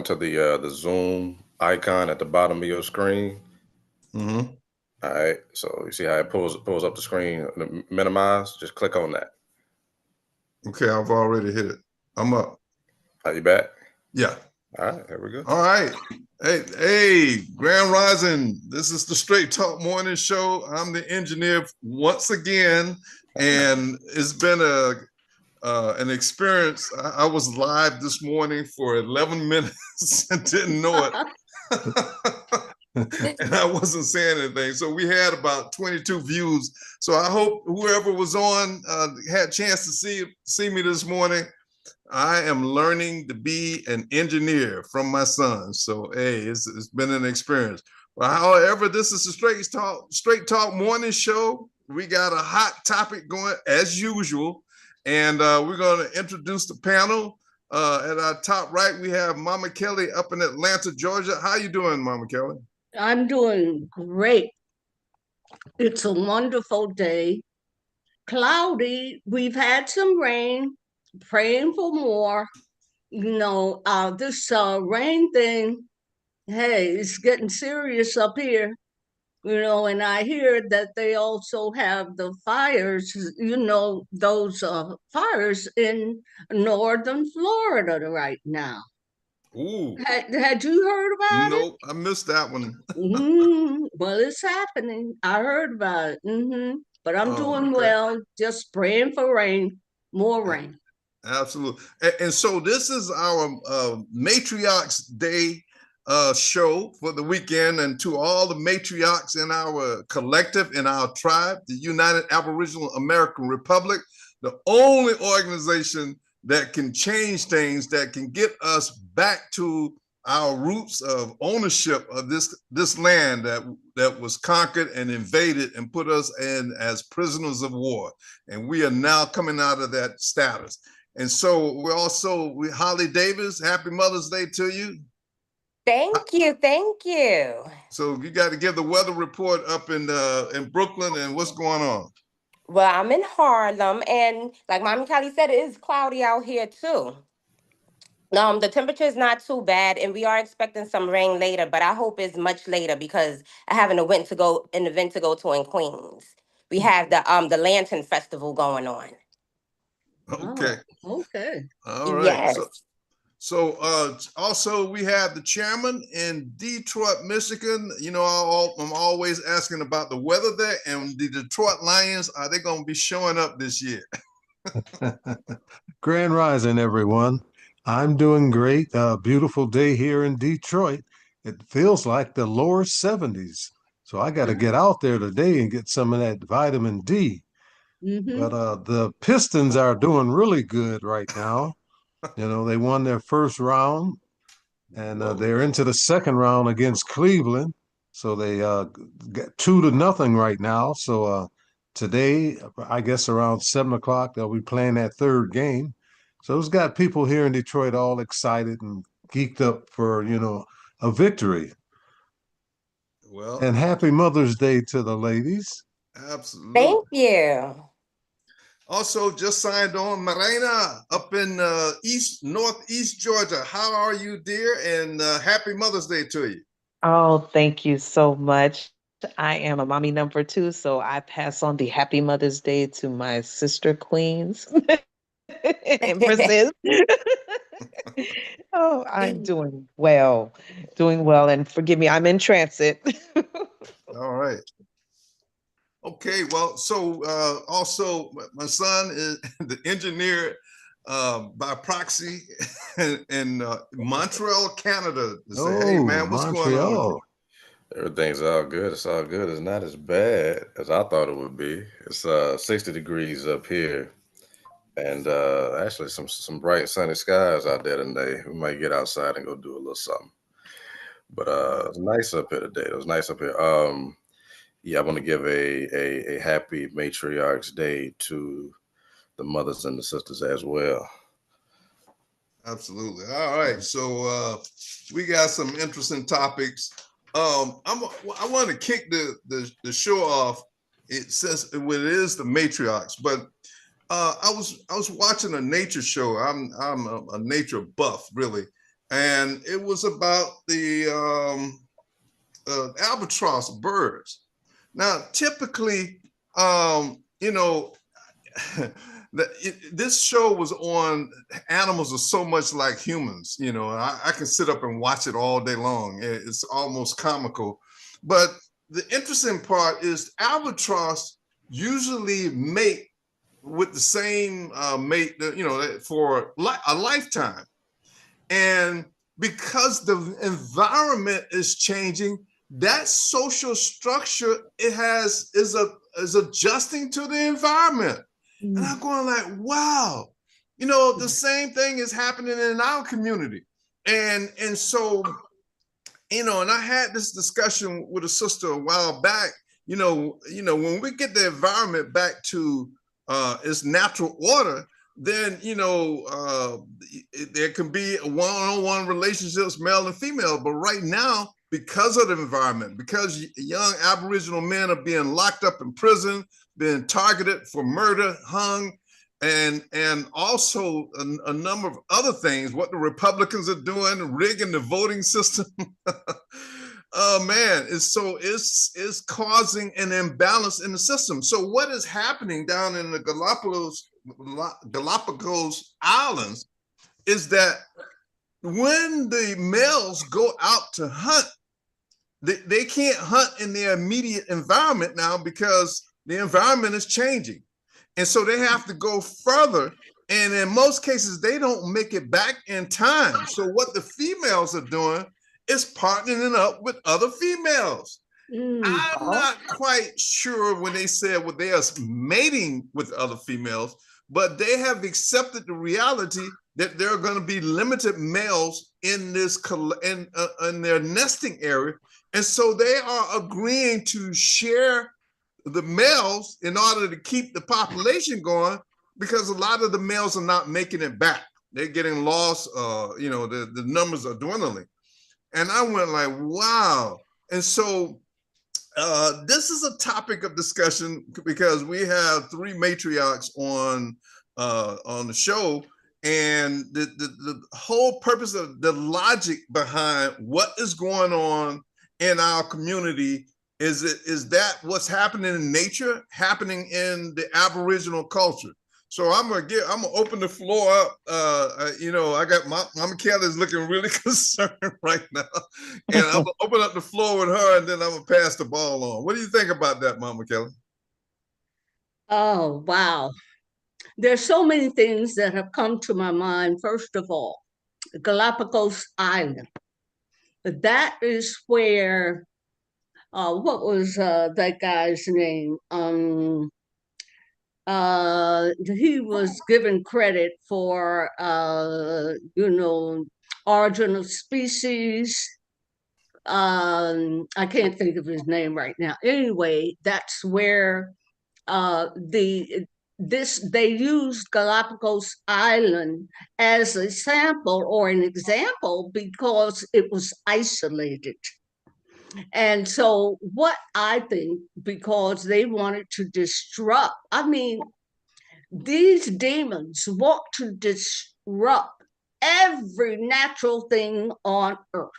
down to the Zoom icon at the bottom of your screen. Mm-hmm. All right. So you see how it pulls up the screen, minimize. Just click on that. Okay, I've already hit it. I'm up. Are you back? Yeah. All right. Here we go. All right. Hey, Grand Rising. This is the Straight Talk Morning Show. I'm the engineer once again, and it's been an experience. I was live this morning for 11 minutes and didn't know it. And I wasn't saying anything. So we had about 22 views. So I hope whoever was on had a chance to see me this morning. I am learning to be an engineer from my son. So hey, it's been an experience. Well, however, this is the Straight Talk Morning Show. We got a hot topic going as usual, and we're going to introduce the panel. At our top right, we have Mama Kelly up in Atlanta, Georgia. How you doing, Mama Kelly? I'm doing great. It's a wonderful day. Cloudy. We've had some rain. Praying for more. This rain thing, hey, it's getting serious up here. And I hear that they also have the fires, those fires in northern Florida right now. Ooh. Had you heard about it? Nope, I missed that one. Well, it's happening. I heard about it. But I'm doing okay. well, just praying for rain, more rain. Absolutely. And so this is our Matriarchs Day show for the weekend, and to all the matriarchs in our collective, in our tribe, the United Aboriginal American Republic, the only organization that can change things, that can get us back to our roots of ownership of this land that was conquered and invaded and put us in as prisoners of war. And we are now coming out of that status. And so we're Holly Davis, happy Mother's Day to you. Thank you. So you got to give the weather report up in Brooklyn and what's going on. Well, I'm in Harlem, and like Mommy Kelly said, it is cloudy out here too. The temperature is not too bad, and we are expecting some rain later, but I hope it's much later because I have an event to go to in Queens. We have the Lantern Festival going on. Okay. Oh, okay. All right. Yes. So also we have the chairman in Detroit, Michigan. I'm always asking about the weather there, and the Detroit Lions, are they going to be showing up this year? Grand Rising, everyone. I'm doing great. Beautiful day here in Detroit. It feels like the lower 70s. So I got to get out there today and get some of that vitamin D. But the Pistons are doing really good right now. They won their first round, and they're into the second round against Cleveland. So they got 2-0 right now. So today, I guess around 7 o'clock, they'll be playing that third game. So it's got people here in Detroit all excited and geeked up for, a victory. Well, and happy Mother's Day to the ladies. Absolutely. Thank you. Also, just signed on Marina up in Northeast Georgia. How are you, dear? And happy Mother's Day to you. Oh, thank you so much. I am a mommy number two, so I pass on the happy Mother's Day to my sister queens, empresses. Oh, I'm doing well, and forgive me, I'm in transit. All right. Okay, well, so also my son is the engineer by proxy in Montreal, Canada. To say, hey man, what's going on? Everything's all good. It's all good. It's not as bad as I thought it would be. It's 60 degrees up here, and actually some bright sunny skies out there today. We might get outside and go do a little something. But it's nice up here today. It was nice up here. Yeah, I want to give a happy Matriarchs Day to the mothers and the sisters as well. Absolutely. All right. So we got some interesting topics. I want to kick the show off. It says it is the matriarchs, but I was watching a nature show. I'm a nature buff, really, and it was about the albatross birds. Now, typically, you know, this show was on animals are so much like humans. You know, I can sit up and watch it all day long. It's almost comical. But the interesting part is albatross usually mate with the same mate, you know, for a lifetime. And because the environment is changing, that social structure is adjusting to the environment. And I'm going like, wow, you know, the same thing is happening in our community. And so, you know, and I had this discussion with a sister a while back, you know, when we get the environment back to its natural order, then, you know, there can be one-on-one relationships, male and female. But right now, because of the environment, because young Aboriginal men are being locked up in prison, being targeted for murder, hung, and also a number of other things, what the Republicans are doing, rigging the voting system. Oh man, it's causing an imbalance in the system. So what is happening down in the Galapagos Islands is that when the males go out to hunt, they can't hunt in their immediate environment now because the environment is changing. And so they have to go further. And in most cases, they don't make it back in time. So what the females are doing is partnering up with other females. I'm not quite sure when they said they are mating with other females, but they have accepted the reality that there are going to be limited males in this in their nesting area. And so they are agreeing to share the males in order to keep the population going, because a lot of the males are not making it back. They're getting lost. You know, the numbers are dwindling. And I went like, wow. And so this is a topic of discussion because we have 3 matriarchs on the show. And the whole purpose of the logic behind what is going on in our community is that what's happening in nature, happening in the Aboriginal culture. So I'm gonna open the floor up. You know, I got Mama Kelly's looking really concerned right now, and I'm gonna open up the floor with her, and then I'm gonna pass the ball on. What do you think about that, Mama Kelly? Oh, wow. There's so many things that have come to my mind. First of all, Galapagos Island. That is where, what was that guy's name? He was given credit for, you know, origin of species. I can't think of his name right now. Anyway, that's where they used Galapagos Island as a sample or an example because it was isolated. And so what I think, because they wanted to disrupt, I mean, these demons want to disrupt every natural thing on earth.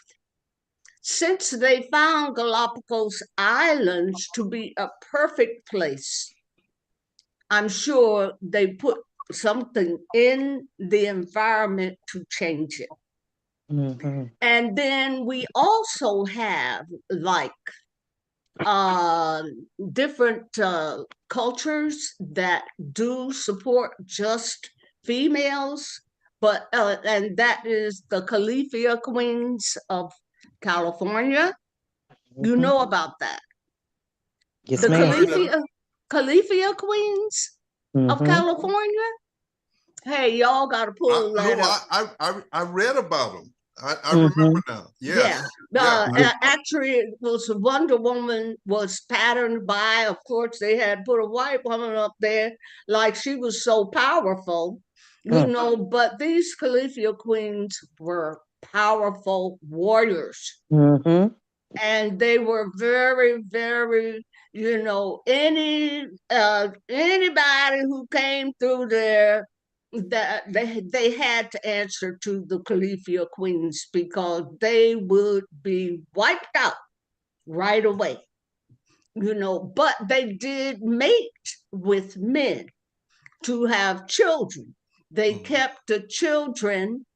Since they found Galapagos Islands to be a perfect place, I'm sure they put something in the environment to change it. Mm-hmm. And then we also have like different cultures that do support just females, but and that is the Califia Queens of California. You know about that. Yes, The ma'am. Califia Queens of California. Hey, y'all got to pull that up. I read about them. I remember now. Yes. Yeah. Actually, it was Wonder Woman was patterned by, of course, they had put a white woman up there like she was so powerful, you know, but these Califia Queens were powerful warriors. And they were very, very, you know, anybody who came through there, that they had to answer to the Califia queens because they would be wiped out right away. But they did mate with men to have children. They kept the children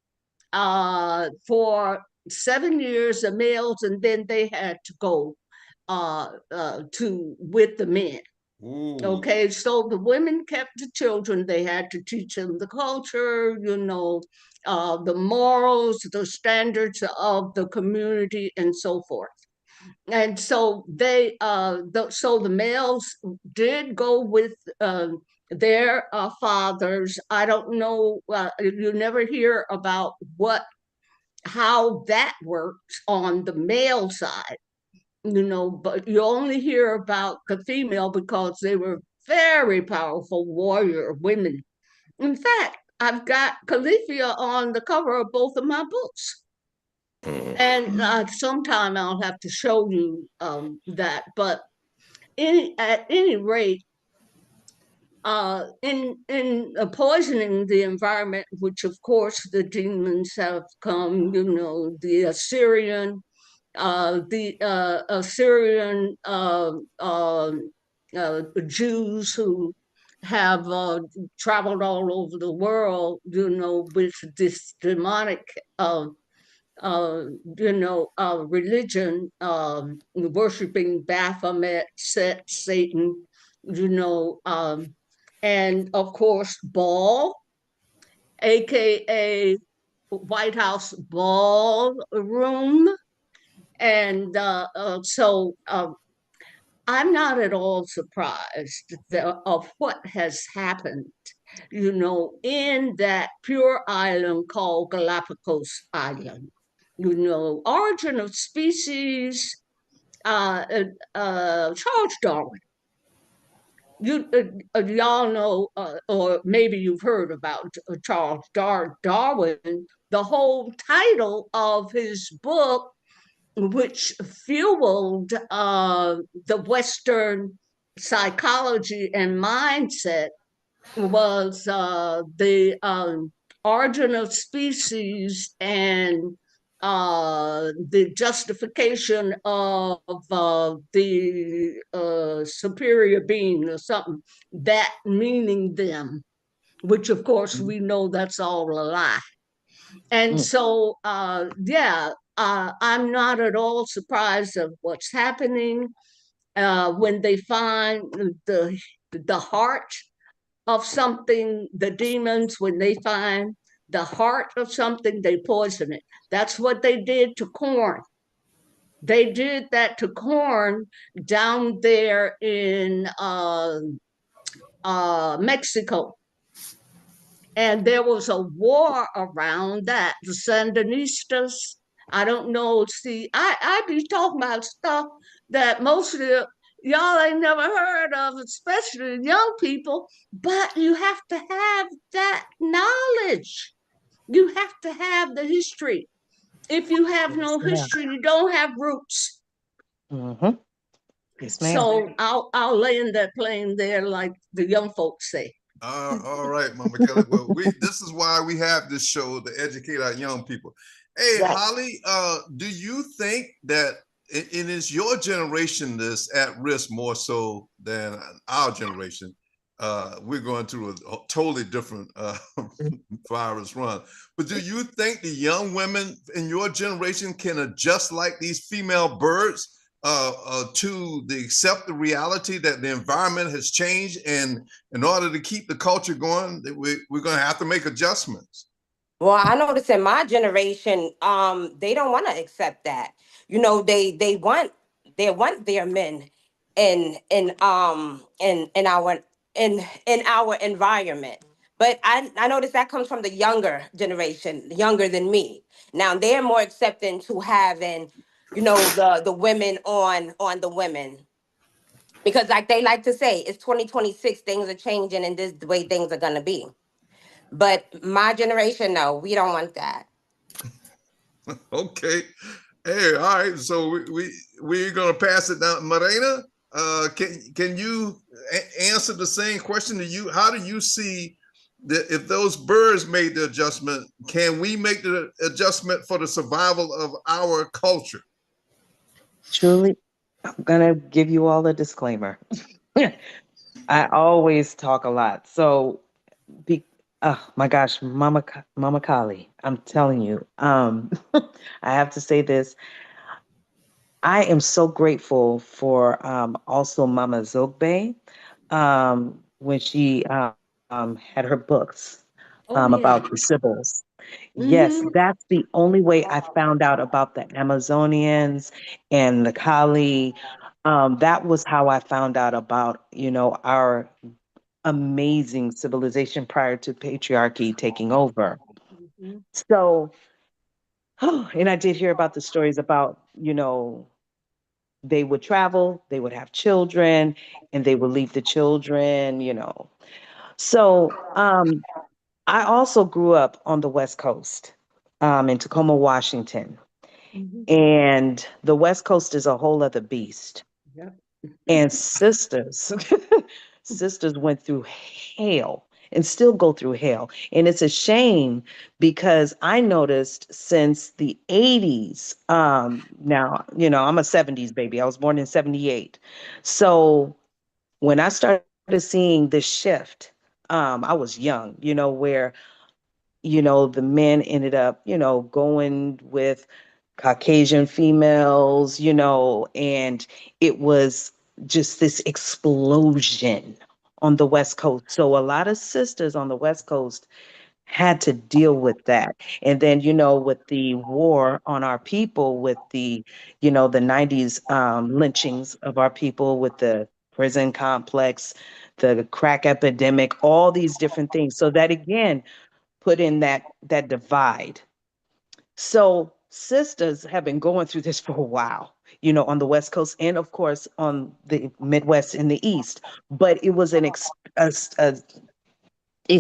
for 7 years, the males, and then they had to go to with the men. Ooh. Okay, so the women kept the children. They had to teach them the culture, the morals, the standards of the community, and so forth. And so the males did go with their fathers. I don't know. You never hear about how that worked on the male side. But you only hear about the female because they were very powerful warrior women. In fact, I've got Califia on the cover of both of my books. And sometime I'll have to show you that. But at any rate, in poisoning the environment, which of course the demons have come, the Assyrian Jews who have traveled all over the world, with this demonic, religion, worshiping Baphomet, Set, Satan, and of course Baal, aka White House ballroom. And so I'm not at all surprised of what has happened, in that pure island called Galapagos Island. Origin of Species, Charles Darwin. Y'all know, or maybe you've heard about Charles Darwin. The whole title of his book, which fueled the Western psychology and mindset, was the origin of species and the justification of the superior being or something, that meaning them, which of course we know that's all a lie. And so, I'm not at all surprised of what's happening when they find the heart of something. The demons, when they find the heart of something, they poison it. That's what they did to corn. They did that to corn down there in Mexico. And there was a war around that. The Sandinistas, I don't know. See, I be talking about stuff that most of y'all ain't never heard of, especially young people, but you have to have that knowledge. You have to have the history. If you have no history, you don't have roots. Yes, ma'am. So I'll land that plane there, like the young folks say. All right, Mama Kelly. Well, this is why we have this show, to educate our young people. Hey, Right. Holly, do you think that it is your generation that's at risk more so than our generation? We're going through a totally different virus run. But do you think the young women in your generation can adjust like these female birds to accept the reality that the environment has changed, and in order to keep the culture going, we're going to have to make adjustments? Well, I noticed in my generation, they don't want to accept that. They want their men in our environment. But I noticed that comes from the younger generation, younger than me. Now they're more accepting to having, the women on the women. Because like they like to say, it's 2026, things are changing and this is the way things are gonna be. But my generation, no, we don't want that. Okay. Hey, all right. So we're gonna pass it down. Morena, can you answer the same question to you? How do you see if those birds made the adjustment, can we make the adjustment for the survival of our culture? Truly, I'm gonna give you all a disclaimer. I always talk a lot. So be oh my gosh, Mama Kali, I'm telling you, I have to say this. I am so grateful for also Mama Zogbe when she had her books Oh, yeah. about the Sibyls. Yes, Mm-hmm. that's the only way I found out about the Amazonians and the Kali. That was how I found out about, our amazing civilization prior to patriarchy taking over. Mm-hmm. So, and I did hear about the stories about, they would travel, they would have children, and they would leave the children. So, I also grew up on the West Coast, in Tacoma, Washington. Mm-hmm. And the West Coast is a whole other beast. Yep. And sisters, sisters went through hell and still go through hell. And it's a shame because I noticed since the 80s, now, I'm a 70s baby. I was born in 78. So when I started seeing this shift, I was young, where the men ended up, going with Caucasian females, and it was just this explosion on the West Coast. So a lot of sisters on the West Coast had to deal with that. And then, with the war on our people, with the 90s lynchings of our people, with the prison complex, the crack epidemic, all these different things. So that again, put in that divide. So sisters have been going through this for a while, on the West Coast and of course on the Midwest and the East. But it was a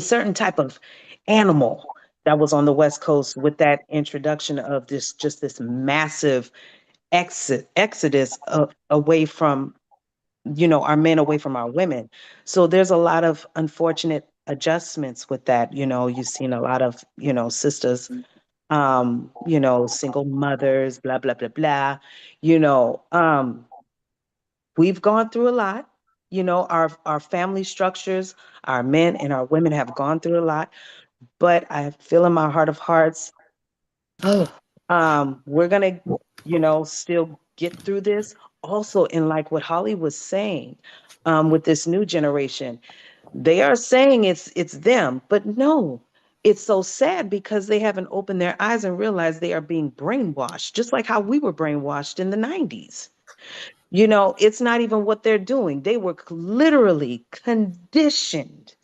certain type of animal that was on the West Coast with that introduction of this massive exodus away from our men away from our women. So there's a lot of unfortunate adjustments with that. You've seen a lot of, sisters, single mothers, blah, blah, blah, blah. You know, um, we've gone through a lot. Our family structures, our men and our women have gone through a lot, but I feel in my heart of hearts, we're gonna, still get through this. Also, in like what Holly was saying, with this new generation, they are saying it's them, but no, it's so sad because they haven't opened their eyes and realized they are being brainwashed, just like how we were brainwashed in the 90s. It's not even what they're doing. They were literally conditioned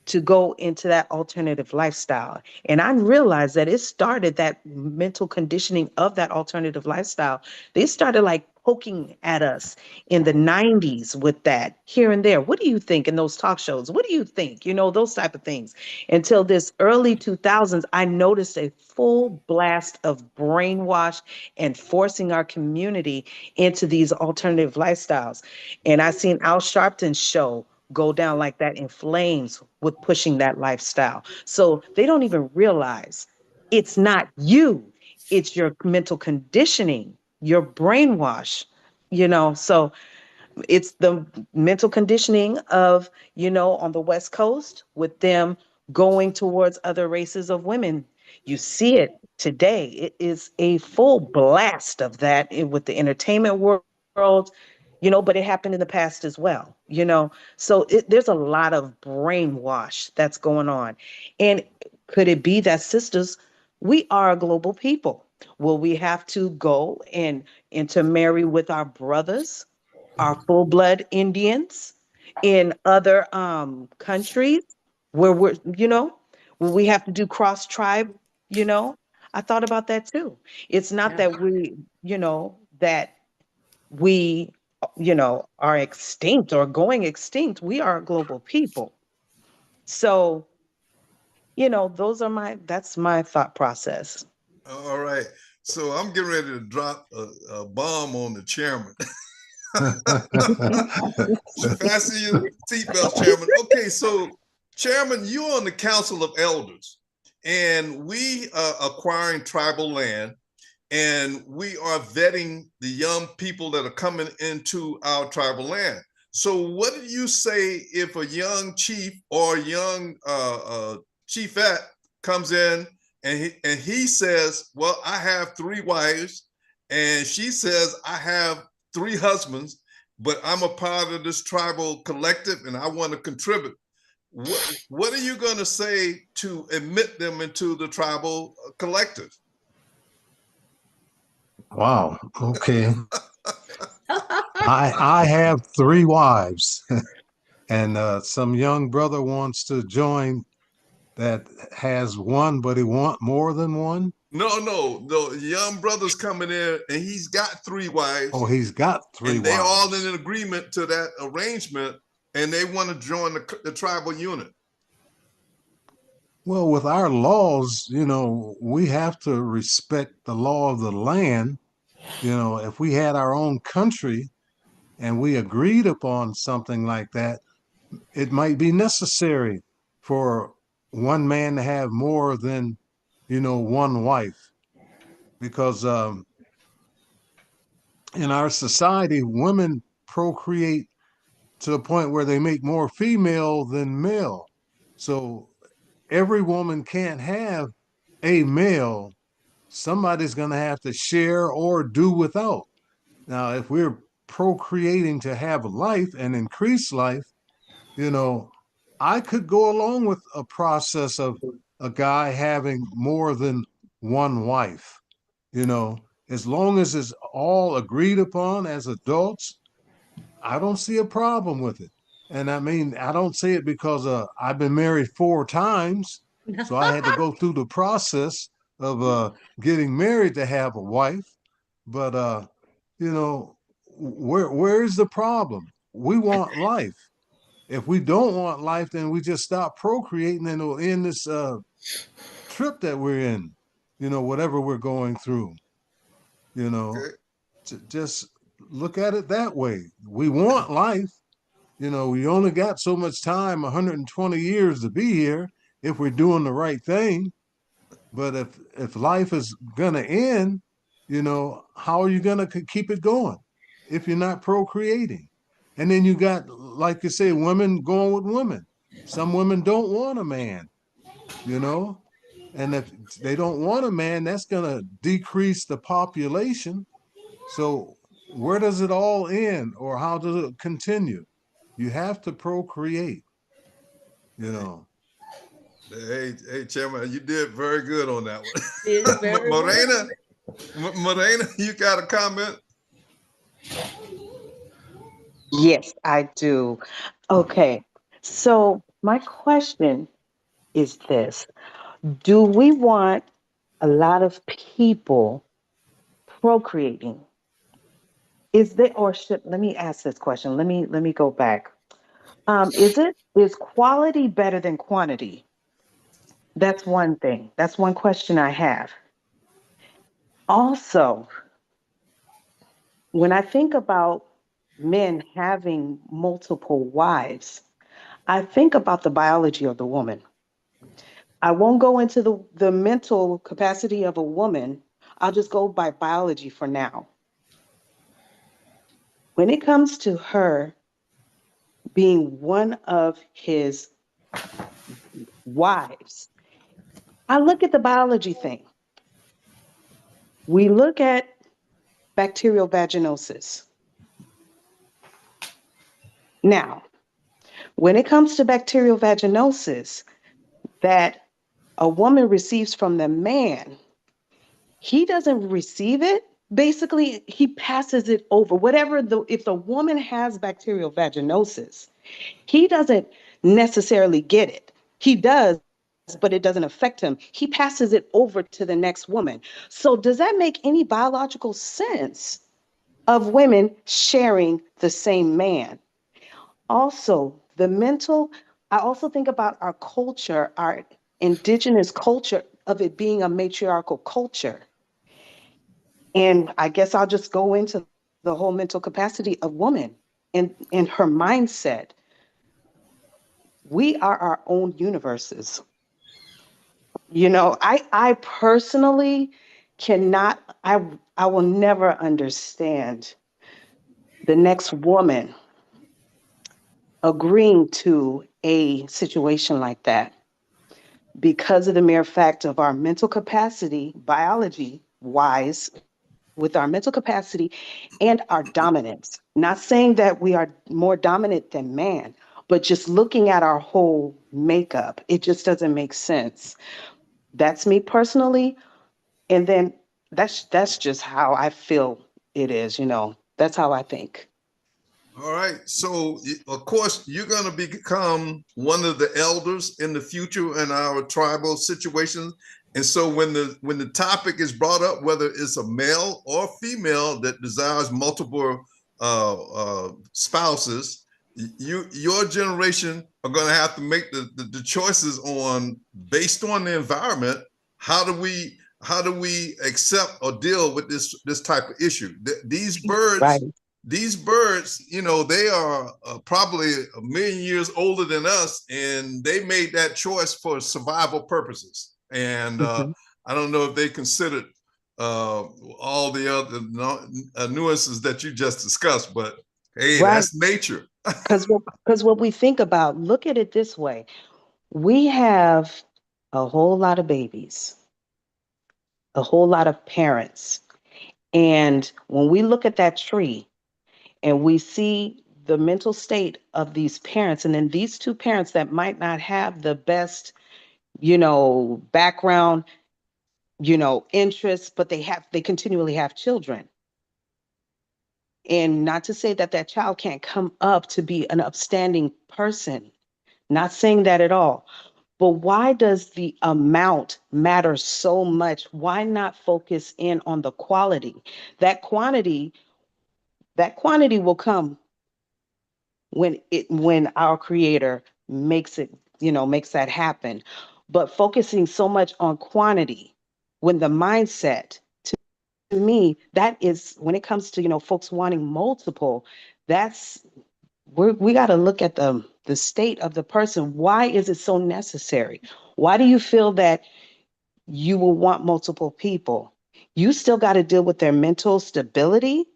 to go into that alternative lifestyle. And I realized that it started that mental conditioning of that alternative lifestyle. They started like poking at us in the 90s with that here and there. What do you think in those talk shows? What do you think? Those type of things. Until this early 2000s, I noticed a full blast of brainwash and forcing our community into these alternative lifestyles. And I seen Al Sharpton's show go down like that in flames with pushing that lifestyle. So they don't even realize it's not you, it's your mental conditioning, your brainwash, So it's the mental conditioning of, on the West Coast with them going towards other races of women. You see it today. It is a full blast of that with the entertainment world, but it happened in the past as well, So there's a lot of brainwash that's going on. And could it be that sisters, we are a global people? Will we have to go and intermarry with our brothers, our full blood Indians in other countries where where we have to do cross tribe, you know? I thought about that too. It's not Yeah. that that we, are extinct or going extinct. We are a global people. So, that's my thought process. All right. So I'm getting ready to drop a bomb on the chairman. Fasten your seatbelts, chairman. Okay, so Chairman, you're on the Council of Elders, and we are acquiring tribal land, and we are vetting the young people that are coming into our tribal land. So what do you say if a young chief or a young chiefette comes in and he says, well, I have 3 wives, and she says, I have 3 husbands, but I'm a part of this tribal collective and I want to contribute. What are you going to say to admit them into the tribal collective? Wow. Okay. I have 3 wives, and some young brother wants to join that has one, but he want more than one. No, the young brother's coming in and he's got 3 wives. Oh, he's got 3 and they wives. all in agreement to that arrangement, and they want to join the tribal unit. Well, with our laws, we have to respect the law of the land. If we had our own country and we agreed upon something like that, it might be necessary for one man to have more than, one wife. Because in our society, women procreate to the point where they make more female than male. So every woman can't have a male. Somebody's going to have to share or do without. Now, if we're procreating to have life and increase life, I could go along with a process of a guy having more than one wife, as long as it's all agreed upon as adults. I don't see a problem with it. And I mean, I don't say it because I've been married 4 times. So I had to go through the process of getting married to have a wife. But, where's the problem? We want life. If we don't want life, then we just stop procreating and we'll end this trip that we're in, whatever we're going through, Okay. just look at it that way. We want life. We only got so much time, 120 years to be here if we're doing the right thing. But if life is going to end, how are you going to keep it going if you're not procreating? And then you got, like you say, women going with women. Some women don't want a man, and if they don't want a man, that's going to decrease the population. So where does it all end, or how does it continue? You have to procreate, Hey, Chairman, you did very good on that one. It's very Morena, you got a comment? Yes, I do. Okay. So my question is this. Do we want a lot of people procreating? Is there, or should, let me ask this question. Let me go back. Is quality better than quantity? That's one thing. That's one question I have. Also, when I think about men having multiple wives, I think about the biology of the woman. I won't go into the mental capacity of a woman. I'll just go by biology for now. When it comes to her being one of his wives, I look at the biology thing. We look at bacterial vaginosis. Now, when it comes to bacterial vaginosis that a woman receives from the man, he doesn't receive it. Basically, he passes it over. If the woman has bacterial vaginosis, he doesn't necessarily get it. He does, but it doesn't affect him. He passes it over to the next woman. So does that make any biological sense of women sharing the same man? Also, I also think about our culture, our indigenous culture of it being a matriarchal culture. And I guess I'll just go into the whole mental capacity of woman and her mindset. We are our own universes. You know, I personally cannot, I will never understand the next woman agreeing to a situation like that because of the mere fact of our mental capacity, biology wise, with our mental capacity and our dominance. Not saying that we are more dominant than man, but just looking at our whole makeup, it just doesn't make sense. That's me personally. And then that's just how I feel it is, you know. That's how I think. All right. So, of course, you're going to become one of the elders in the future in our tribal situations. And so, when the topic is brought up, whether it's a male or female that desires multiple spouses, your generation are going to have to make the choices on based on the environment. How do we accept or deal with this type of issue? These birds Right. these birds, they are probably a million years older than us, and they made that choice for survival purposes. And Mhm. I don't know if they considered all the other nuances that you just discussed, but hey, Right. that's nature. Because what we think about, look at it this way. We have a whole lot of babies, a whole lot of parents. And when we look at that tree and we see the mental state of these parents, and then these two parents that might not have the best, background, interests, but they continually have children. And not to say that that child can't come up to be an upstanding person, not saying that at all. But why does the amount matter so much? Why not focus in on the quality? That quantity, that quantity will come when our creator makes that happen. But focusing so much on quantity, when the mindset, to me, that is when it comes to, folks wanting multiple, that's we got to look at the state of the person. Why is it so necessary? Why do you feel that you will want multiple people? You still got to deal with their mental stability,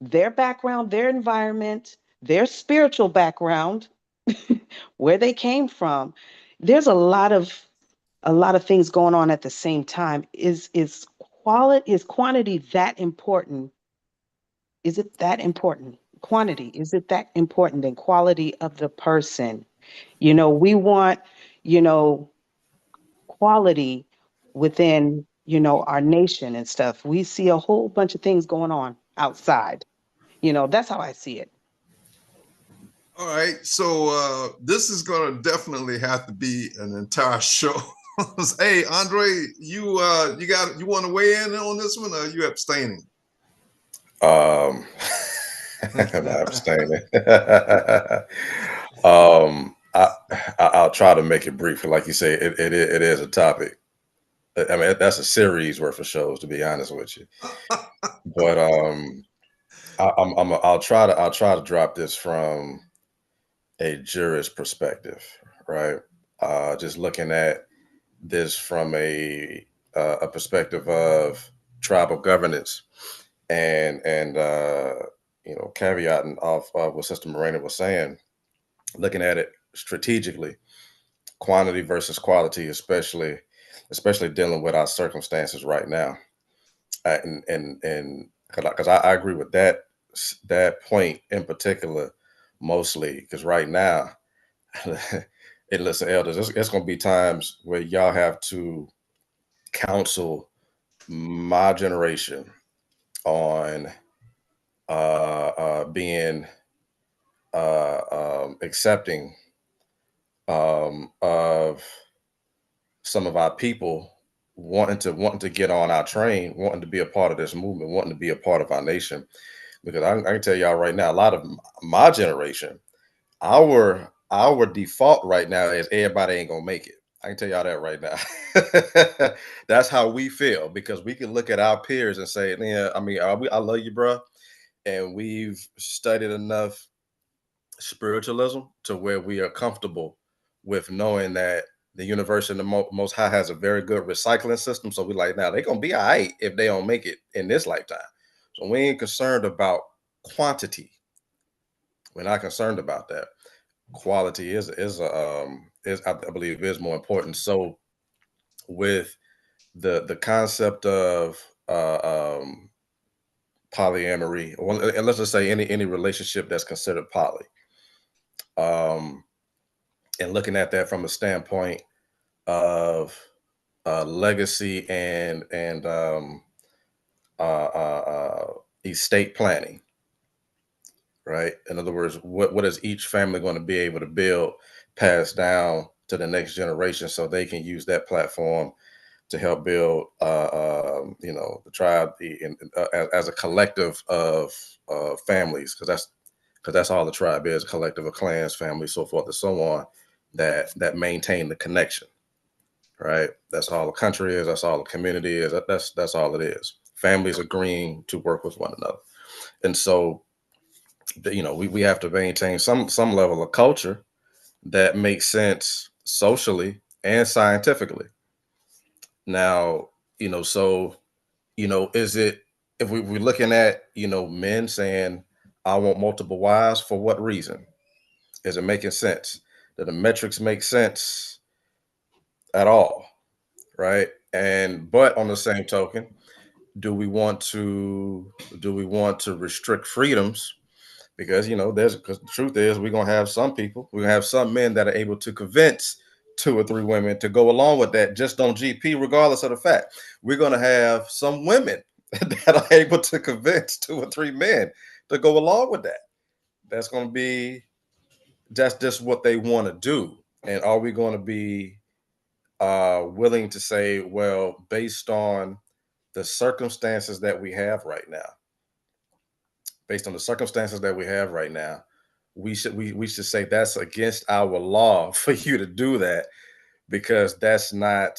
their background, their environment, their spiritual background, where they came from. There's a lot of things going on at the same time. Is quantity that important? Is it that important? Quantity, is it that important than quality of the person? We want, you know, quality within, our nation and stuff. We see a whole bunch of things going on outside. That's how I see it. All right, so this is going to definitely have to be an entire show. Hey, Andre, you want to weigh in on this one, or are you abstaining? Um, I'm abstaining. I'll try to make it brief. Like you say, it is a topic. I mean, that's a series worth of shows, to be honest with you. But I'll try to drop this from a jurist perspective, right? Just looking at this from a perspective of tribal governance and caveating off of what Sister Morena was saying, looking at it strategically, quantity versus quality, especially dealing with our circumstances right now, and because I agree with that point in particular, mostly because right now, and listen, elders, it's going to be times where y'all have to counsel my generation on being accepting of some of our people wanting to get on our train, wanting to be a part of this movement, wanting to be a part of our nation. Because I can tell y'all right now, a lot of my generation, our default right now is everybody ain't gonna make it. I can tell y'all that right now. That's how we feel because we can look at our peers and say, "Yeah, I mean, I love you, bro," and we've studied enough spiritualism to where we are comfortable with knowing that the universe and the Most High has a very good recycling system. So we like, now they're gonna be all right if they don't make it in this lifetime. So we ain't concerned about quantity. We're not concerned about that. Quality is I believe is more important. So with the concept of polyamory, and let's just say any relationship that's considered poly, and looking at that from a standpoint of legacy and estate planning, right? In other words, what is each family going to be able to build, pass down to the next generation, so they can use that platform to help build, the tribe as a collective of families, because that's all the tribe is: collective of clans, families, so forth and so on, that maintain the connection, right? That's all the country is. That's all the community is. That's all it is. Families agreeing to work with one another, and so we have to maintain some level of culture that makes sense socially and scientifically. Now, so is it, if we're looking at men saying, I want multiple wives, for what reason? Is it making sense? Do the metrics make sense at all? Right. But on the same token, do we want to restrict freedoms? Because because the truth is, we're gonna have some men that are able to convince 2 or 3 women to go along with that just on GP, regardless of the fact. We're gonna have some women that are able to convince 2 or 3 men to go along with that. That's gonna be just what they want to do. And are we going to be willing to say, well, based on the circumstances that we have right now, we should say that's against our law for you to do that, because that's not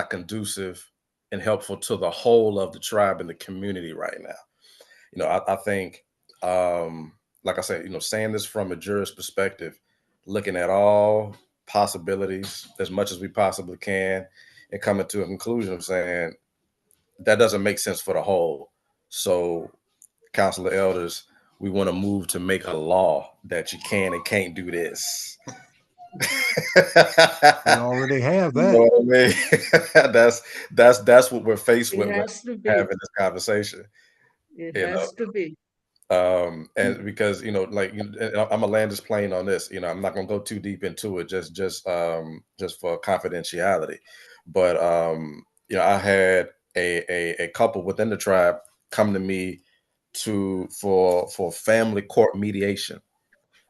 conducive and helpful to the whole of the tribe and the community right now. I think, like I said, saying this from a jurist perspective, looking at all possibilities as much as we possibly can, and coming to a conclusion of saying that doesn't make sense for the whole. So, Council of Elders, we want to move to make a law that you can and can't do this. We already have You that. know what I mean? That's what we're faced with It when has to be. having this conversation. It You know, has to be. and because and I'm gonna land this plane on this. I'm not gonna go too deep into it, just for confidentiality. But I had a couple within the tribe come to me for family court mediation.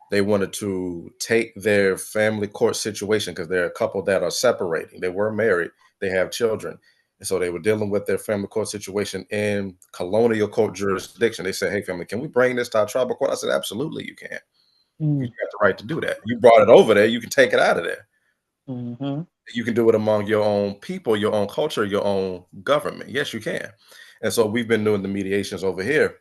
They wanted to take their family court situation, because they're a couple that are separating. They were married, they have children. And so they were dealing with their family court situation in colonial court jurisdiction. They said, hey, family, can we bring this to our tribal court? I said, absolutely, you can. You Mm, got the right to do that. You brought it over there, you can take it out of there. mhm. You can do it among your own people, your own culture, your own government. Yes, you can. And so we've been doing the mediations over here.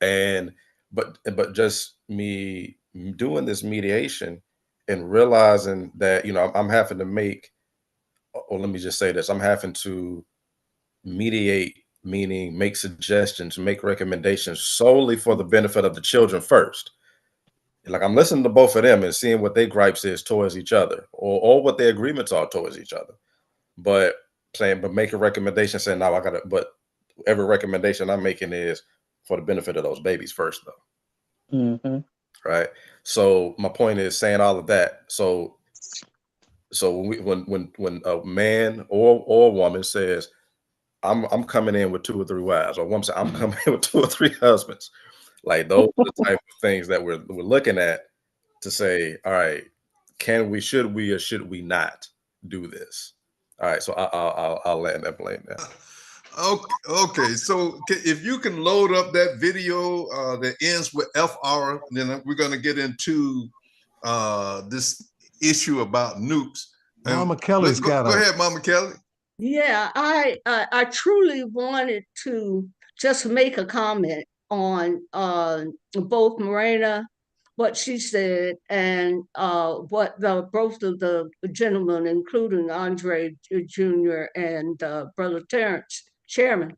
And but just me doing this mediation and realizing that I'm having to make, or let me just say this, I'm having to mediate, meaning make suggestions, make recommendations solely for the benefit of the children first. Like, I'm listening to both of them and seeing what their gripes is towards each other, or what their agreements are towards each other. But make a recommendation saying, now I gotta, but every recommendation I'm making is for the benefit of those babies first, though. Mhm. Right. So my point is saying all of that. So when a man or a woman says, I'm coming in with 2 or 3 wives, or woman says, I'm coming in with 2 or 3 husbands, like, those are the type of things that we're looking at to say, all right, should we or should we not do this? All right, so I'll land that plane now. Okay. So if you can load up that video that ends with FR, then we're going to get into this issue about nukes. Mama Kelly's go got ahead, Mama Kelly. Yeah, I truly wanted to just make a comment on both Morena what she said and what both of the gentlemen, including Andre Jr. and Brother Terrence, Chairman.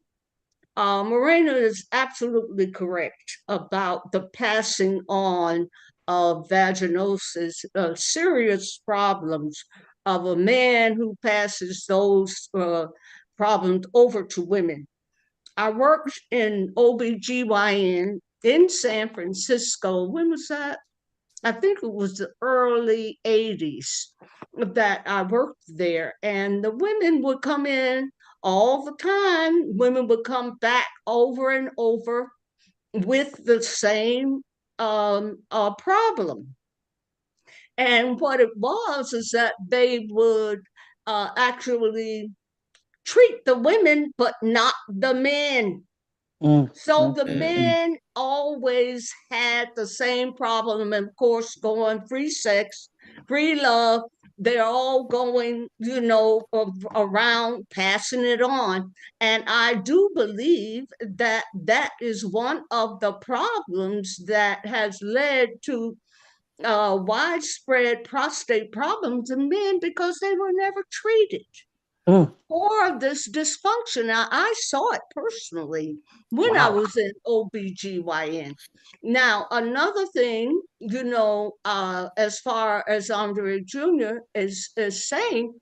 Morena is absolutely correct about the passing on of vaginosis, serious problems of a man who passes those problems over to women. I worked in OBGYN in San Francisco. When was that? I think it was the early 80s that I worked there. And the women would come in all the time. Women would come back over and over with the same problem. And what it was is that they would actually treat the women, but not the men. So the men always had the same problem, and of course, going free sex, free love, they're all going, around passing it on. And I do believe that that is one of the problems that has led to widespread prostate problems in men because they were never treated for this dysfunction. I saw it personally when I was in OBGYN. Now, another thing, as far as Andre Jr. is saying,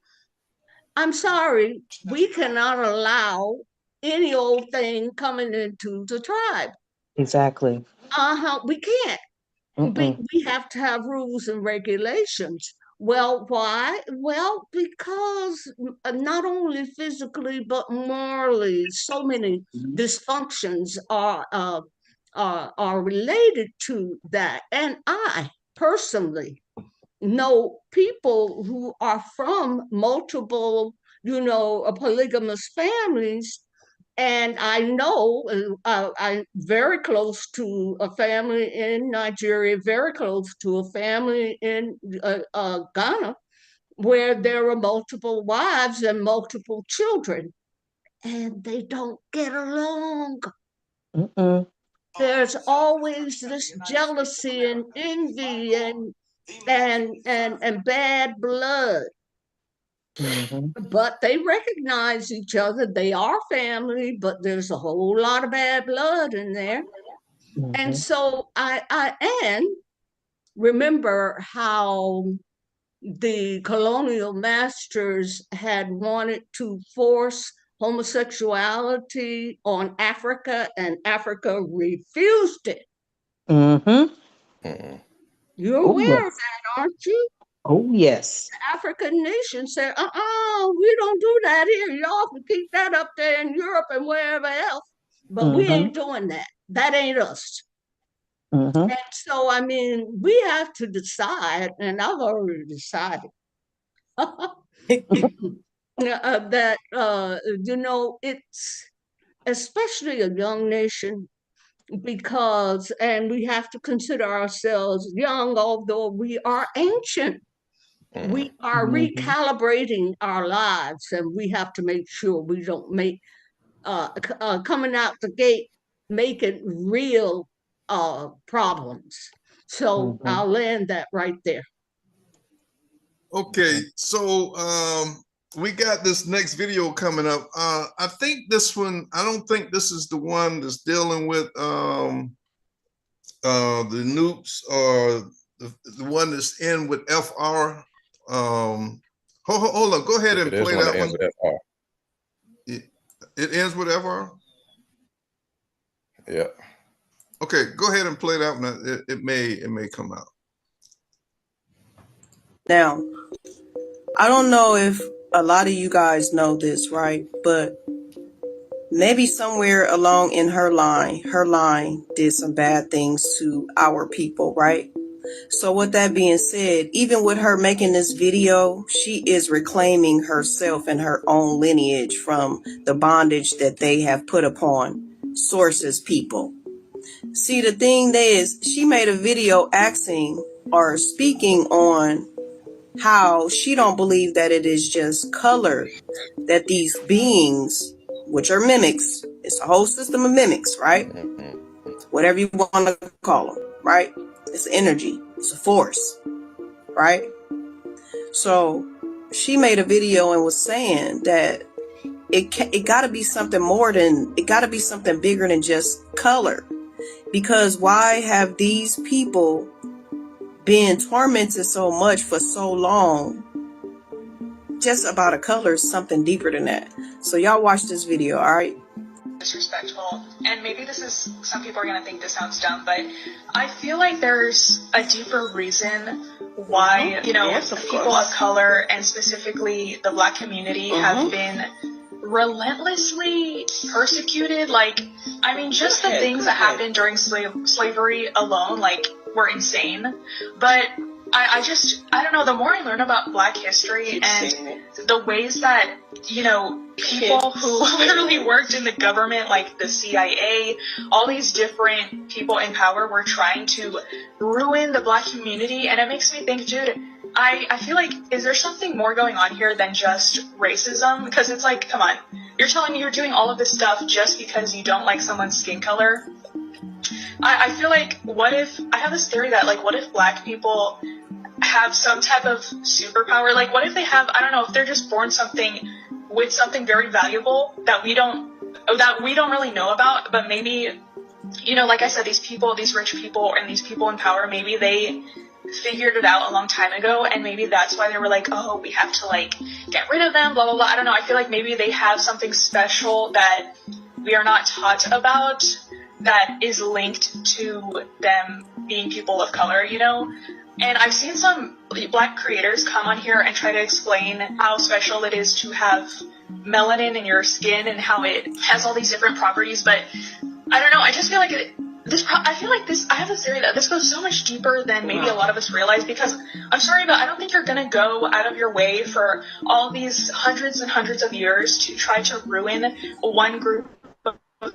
I'm sorry, we cannot allow any old thing coming into the tribe. Exactly. We can't. We have to have rules and regulations. Well, why? Well, because not only physically but morally, so many dysfunctions are related to that. And I personally know people who are from multiple, polygamous families. And I know I'm very close to a family in Nigeria, very close to a family in Ghana, where there are multiple wives and multiple children, and they don't get along. There's always this jealousy and envy and bad blood. But they recognize each other. They are family, but there's a whole lot of bad blood in there. And so I remember how the colonial masters had wanted to force homosexuality on Africa, and Africa refused it. You're aware of that, aren't you? Oh, yes. The African nation said, we don't do that here. Y'all can keep that up there in Europe and wherever else. But we ain't doing that. That ain't us. And so, I mean, we have to decide, and I've already decided that, it's especially a young nation because, and we have to consider ourselves young, although we are ancient. We are recalibrating our lives, and we have to make sure we don't make coming out the gate making real problems. So I'll land that right there. Okay, so we got this next video coming up. I think this one, I don't think this is the one that's dealing with the nukes, or the one that's in with FR. Hold on, go ahead and play that one. It ends with FR? Yeah. Okay, go ahead and play that one. It may come out. Now, I don't know if a lot of you guys know this, right? But maybe somewhere along in her line did some bad things to our people, right? So with that being said, even with her making this video, she is reclaiming herself and her own lineage from the bondage that they have put upon Source's people. See, the thing is, she made a video asking or speaking on how she don't believe that it is just color that these beings, which are mimics, it's a whole system of mimics, right? Whatever you want to call them, right? It's energy. It's a force, right? So she made a video and was saying that it got to be something more than, it got to be something bigger than just color. Because why have these people been tormented so much for so long just about a color? Is something deeper than that. So y'all watch this video, all right? Disrespectful, and maybe this is, some people are going to think this sounds dumb, but I feel like there's a deeper reason why, you know, Yes, of people course. of color and specifically the Black community have been relentlessly persecuted. Like, I mean, just the things that happened during slavery alone, like, were insane. But I don't know, the more I learn about Black history and the ways that, you know, people who literally worked in the government, like the CIA, all these different people in power were trying to ruin the Black community. And it makes me think, dude, I feel like, is there something more going on here than just racism? Because it's like, come on, you're telling me you're doing all of this stuff just because you don't like someone's skin color? I feel like, what if, I have this theory that, like, what if Black people have some type of superpower? Like, what if they have, I don't know, if they're just born with something very valuable that we don't really know about, but maybe, you know, like I said, these people, these rich people and these people in power, maybe they figured it out a long time ago, and maybe that's why they were like, oh, we have to, like, get rid of them, blah, blah, blah. I don't know. I feel like maybe they have something special that we are not taught about that is linked to them being people of color, you know? And I've seen some Black creators come on here and try to explain how special it is to have melanin in your skin and how it has all these different properties. But I don't know. I just feel like I have a theory that this goes so much deeper than maybe a lot of us realize, because I'm sorry, but I don't think you're going to go out of your way for all these hundreds and hundreds of years to try to ruin one group of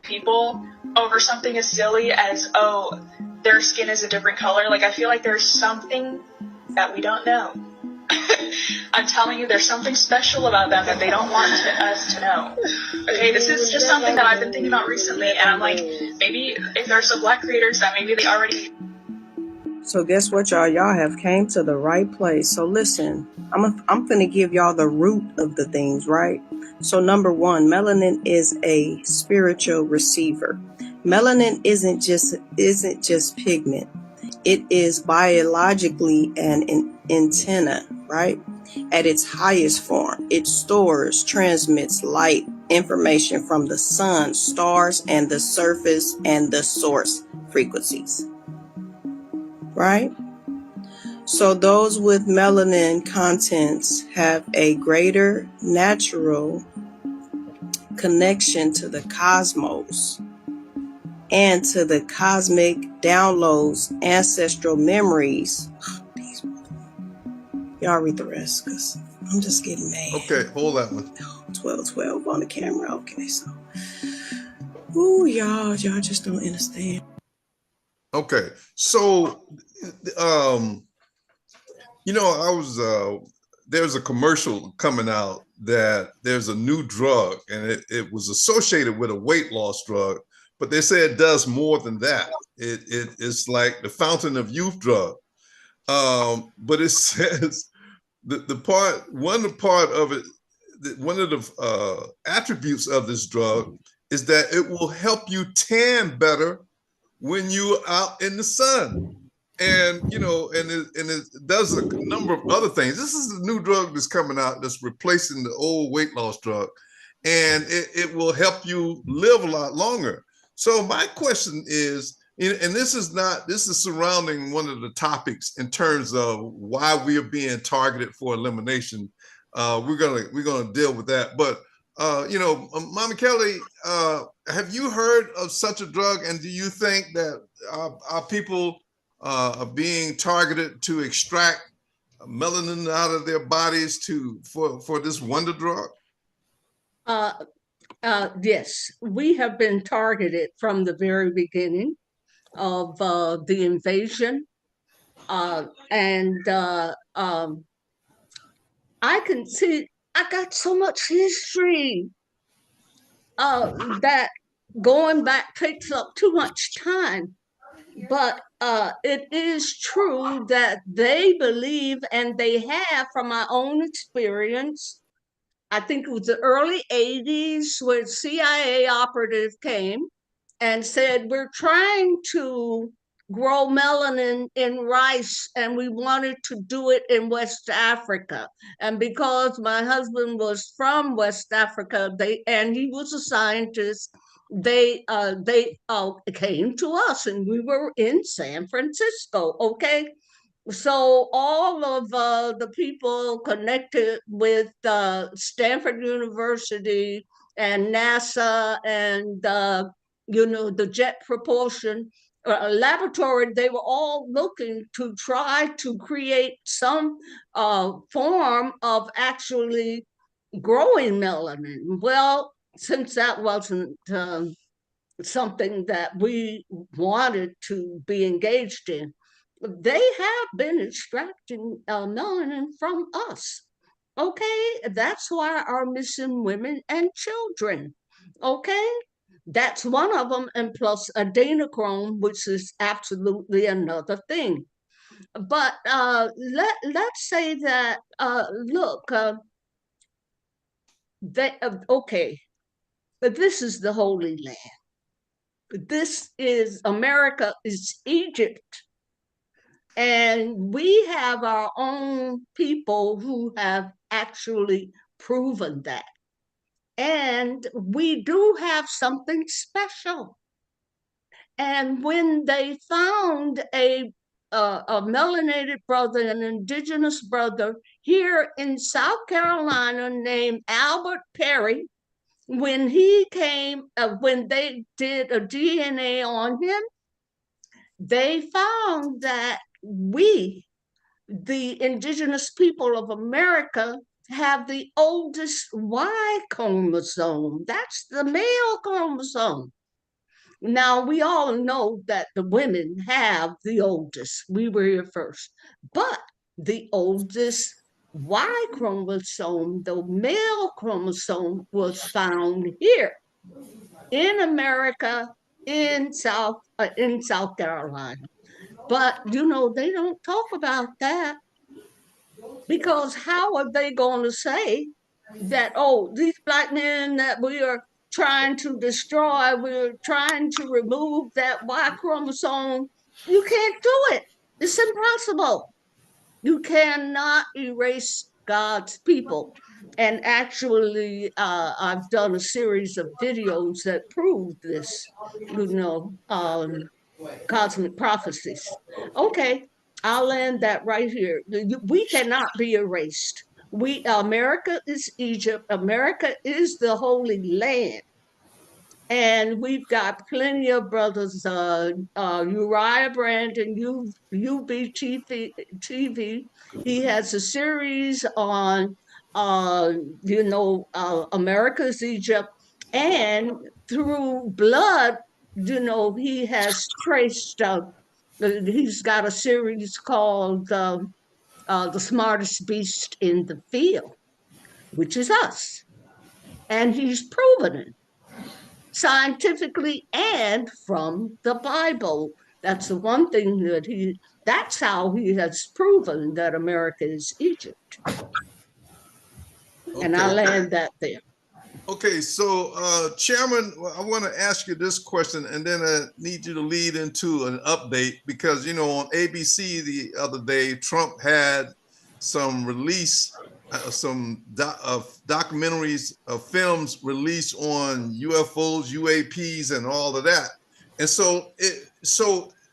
people over something as silly as, oh, their skin is a different color. Like, I feel like there's something that we don't know. I'm telling you, there's something special about them that they don't want us to know. Okay, this is just something that I've been thinking about recently, and I'm like, maybe if there's some Black creators that maybe they already... So guess what, y'all? Y'all have came to the right place. So listen, I'm gonna give y'all the root of the things, right? So number one, melanin is a spiritual receiver. Melanin isn't just pigment. It is biologically an antenna, right? At its highest form, it stores, transmits light, information from the sun, stars, and the surface and the source frequencies, right? So those with melanin contents have a greater natural connection to the cosmos and to the cosmic downloads, ancestral memories. Y'all read the rest, because I'm just getting mad. Okay, hold that one. 12 on the camera. Okay, so. Ooh, y'all just don't understand. Okay, so, you know, there's a commercial coming out that there's a new drug, and it was associated with a weight loss drug, but they say it does more than that. It's like the fountain of youth drug. But it says one of the attributes of this drug is that it will help you tan better when you're out in the sun. And, you know, and it does a number of other things. This is the new drug that's coming out that's replacing the old weight loss drug. And it will help you live a lot longer. So my question is, and this is surrounding one of the topics in terms of why we are being targeted for elimination. We're gonna deal with that. But you know, Mama Kelly, have you heard of such a drug? And do you think that our people are being targeted to extract melanin out of their bodies for this wonder drug? Yes, we have been targeted from the very beginning of the invasion. I can see, I got so much history that going back takes up too much time. But it is true that they believe, and they have, from my own experience. I think it was the early 80s where CIA operative came and said, we're trying to grow melanin in rice and we wanted to do it in West Africa. And because my husband was from West Africa, and he was a scientist, they came to us, and we were in San Francisco, okay? So all of the people connected with Stanford University and NASA and the Jet Propulsion Laboratory, they were all looking to try to create some form of actually growing melanin. Well, since that wasn't something that we wanted to be engaged in, they have been extracting melanin from us. Okay, that's why our missing women and children. Okay, that's one of them, and plus adrenochrome, which is absolutely another thing. But let's say that look, okay, but this is the Holy Land. This is America, is Egypt. And we have our own people who have actually proven that. And we do have something special. And when they found a melanated brother, an indigenous brother here in South Carolina named Albert Perry, when he came, when they did a DNA on him, they found that we, the indigenous people of America, have the oldest Y chromosome. That's the male chromosome. Now, we all know that the women have the oldest. We were here first. But the oldest Y chromosome, the male chromosome, was found here in America, in South Carolina. But they don't talk about that, because how are they going to say that, oh, these black men that we are trying to destroy, we're trying to remove that Y chromosome? You can't do it. It's impossible. You cannot erase God's people. And actually, I've done a series of videos that prove this, cosmic prophecies. Okay, I'll land that right here. We cannot be erased. America is Egypt. America is the Holy Land. And we've got plenty of brothers, Uriah Brandon, UBTV. He has a series on, America's Egypt. And through blood, he has traced, he's got a series called The Smartest Beast in the Field, which is us. And he's proven it scientifically and from the Bible. That's the one thing that's how he has proven that America is Egypt. Okay. And I land that there. Okay, so Chairman, I want to ask you this question, and then I need you to lead into an update, because on ABC the other day, Trump had some release, documentaries, films released on UFOs, UAPs, and all of that. And so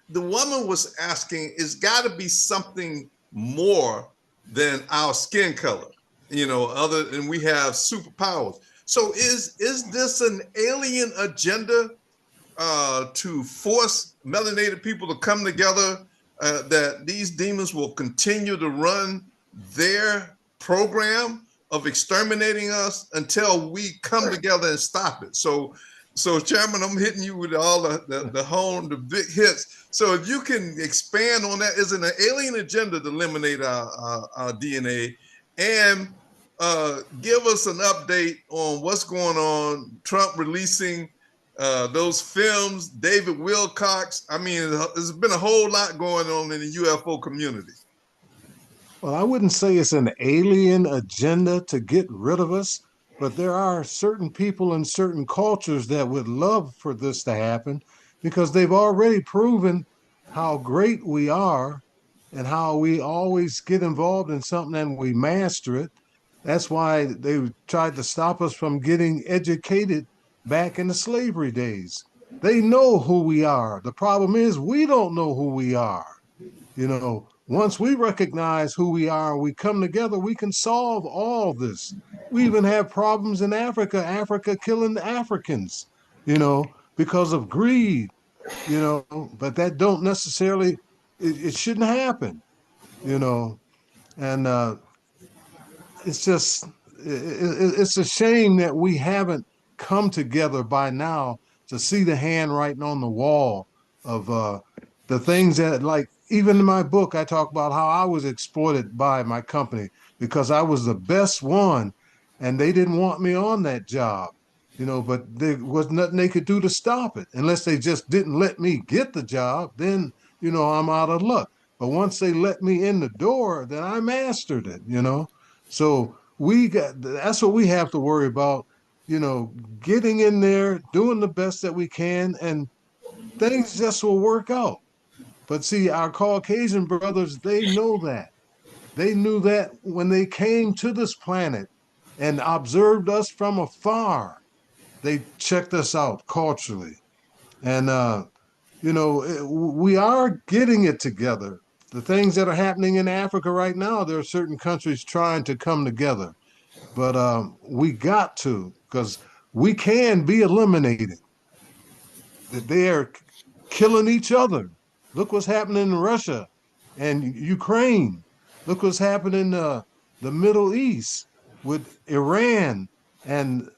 the woman was asking, it's got to be something more than our skin color, other than we have superpowers. So is this an alien agenda to force melanated people to come together, that these demons will continue to run their program of exterminating us until we come together and stop it? So Chairman, I'm hitting you with all the big hits. So if you can expand on that, is it an alien agenda to eliminate our DNA? And give us an update on what's going on, Trump releasing those films, David Wilcox. I mean, there's been a whole lot going on in the UFO community. Well, I wouldn't say it's an alien agenda to get rid of us, but there are certain people in certain cultures that would love for this to happen because they've already proven how great we are and how we always get involved in something and we master it. That's why they tried to stop us from getting educated back in the slavery days. They know who we are. The problem is we don't know who we are. You know, once we recognize who we are, we come together, we can solve all this. We even have problems in Africa, Africa killing the Africans, you know, because of greed, you know, but that don't necessarily, it shouldn't happen, you know, and it's just, it's a shame that we haven't come together by now to see the handwriting on the wall of the things that, like, even in my book, I talk about how I was exploited by my company because I was the best one and they didn't want me on that job, you know, but there was nothing they could do to stop it unless they just didn't let me get the job. Then, you know, I'm out of luck. But once they let me in the door, then I mastered it, you know. So that's what we have to worry about, you know, getting in there, doing the best that we can, and things just will work out. But see, our Caucasian brothers, they know that. They knew that when they came to this planet and observed us from afar. They checked us out culturally. And, you know, we are getting it together. The things that are happening in Africa right now, there are certain countries trying to come together. But we got to, because we can be eliminated. They are killing each other. Look what's happening in Russia and Ukraine. Look what's happening in the Middle East with Iran and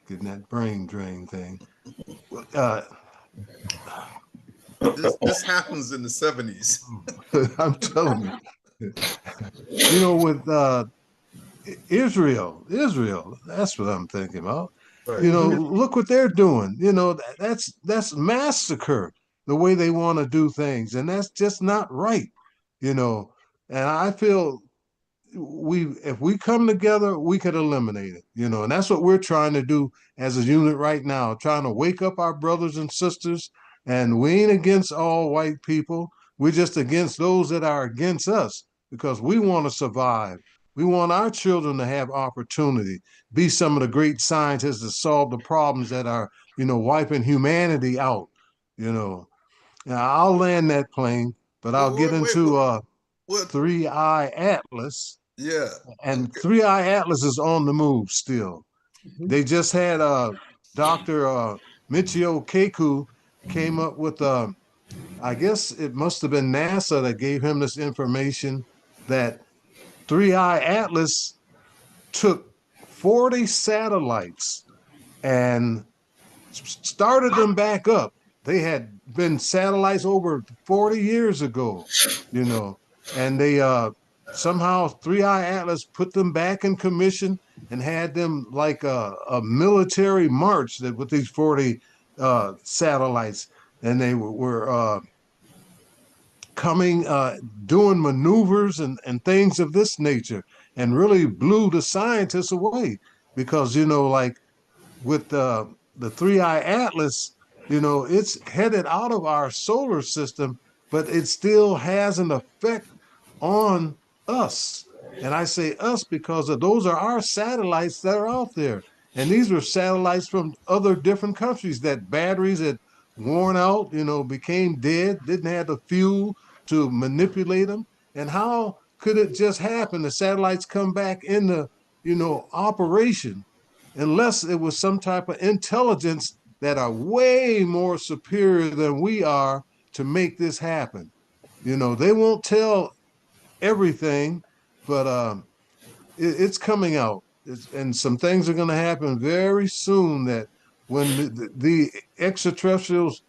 getting that brain drain thing. This happens in the 70s. I'm telling you. You know, with Israel, that's what I'm thinking about. Right. You know, look what they're doing. You know, that's massacre the way they want to do things, and that's just not right. You know, and I feel if we come together, we could eliminate it. You know, and that's what we're trying to do as a unit right now, trying to wake up our brothers and sisters. And we ain't against all white people. We're just against those that are against us because we want to survive. We want our children to have opportunity, be some of the great scientists to solve the problems that are, you know, wiping humanity out, you know. Now, I'll land that plane, but I'll get into Three Eye Atlas. Yeah. And okay. Three Eye Atlas is on the move still. Mm-hmm. They just had Dr. Michio Kaku came up with, I guess it must have been NASA that gave him this information that Three Eye Atlas took 40 satellites and started them back up. They had been satellites over 40 years ago, you know, and they somehow Three Eye Atlas put them back in commission and had them like a military march that with these 40 satellites, and they were coming, doing maneuvers and things of this nature, and really blew the scientists away because, you know, like with the Three Eye Atlas, you know, it's headed out of our solar system, but it still has an effect on us. And I say us because those are our satellites that are out there. And these were satellites from other different countries that batteries had worn out, you know, became dead, didn't have the fuel to manipulate them. And how could it just happen? The satellites come back into, you know, operation, unless it was some type of intelligence that are way more superior than we are to make this happen. You know, they won't tell everything, but it's coming out. And some things are going to happen very soon that when the extraterrestrials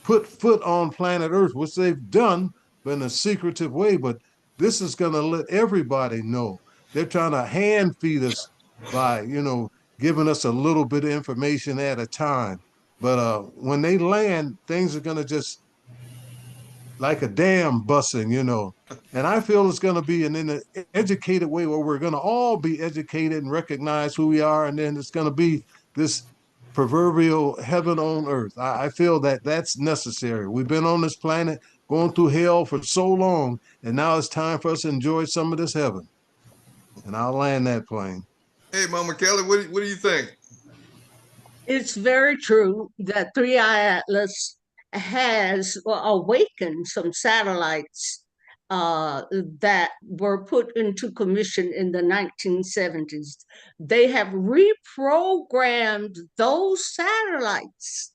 put foot on planet Earth, which they've done, but in a secretive way, but this is going to let everybody know. They're trying to hand feed us by, giving us a little bit of information at a time. But when they land, things are going to just like a dam busting, And I feel it's going to be in an educated way where we're going to all be educated and recognize who we are. And then it's going to be this proverbial heaven on earth. I feel that that's necessary. We've been on this planet going through hell for so long, and now it's time for us to enjoy some of this heaven. And I'll land that plane. Hey, Mama Kelly, what do you think? It's very true that 3i Atlas has awakened some satellites that were put into commission in the 1970s. They have reprogrammed those satellites.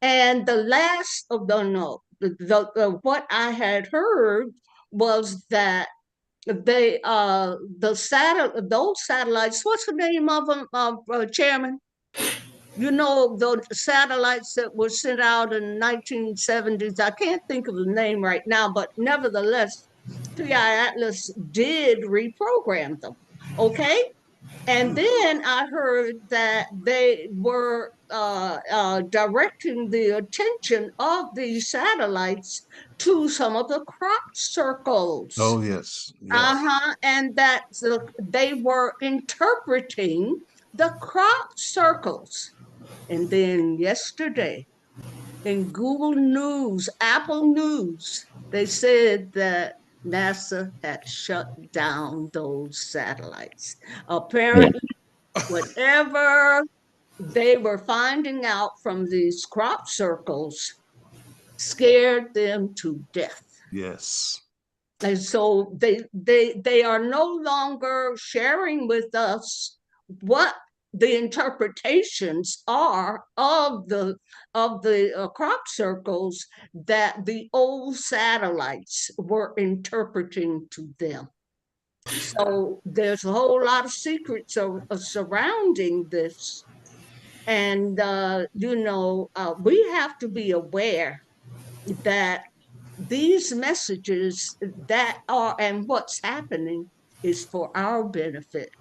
And the last of what I had heard was that those satellites, what's the name of them, Chairman? The satellites that were sent out in the 1970s, I can't think of the name right now, but nevertheless, 3i Atlas did reprogram them, okay? And then I heard that they were directing the attention of these satellites to some of the crop circles. Oh, yes. Yes. And that they were interpreting the crop circles. And then yesterday in Google News, Apple News, they said that NASA had shut down those satellites. Apparently, whatever they were finding out from these crop circles scared them to death. Yes. And so they are no longer sharing with us what the interpretations are of the crop circles that the old satellites were interpreting to them. So there's a whole lot of secrets surrounding this. And, we have to be aware that these messages that are and what's happening is for our benefit.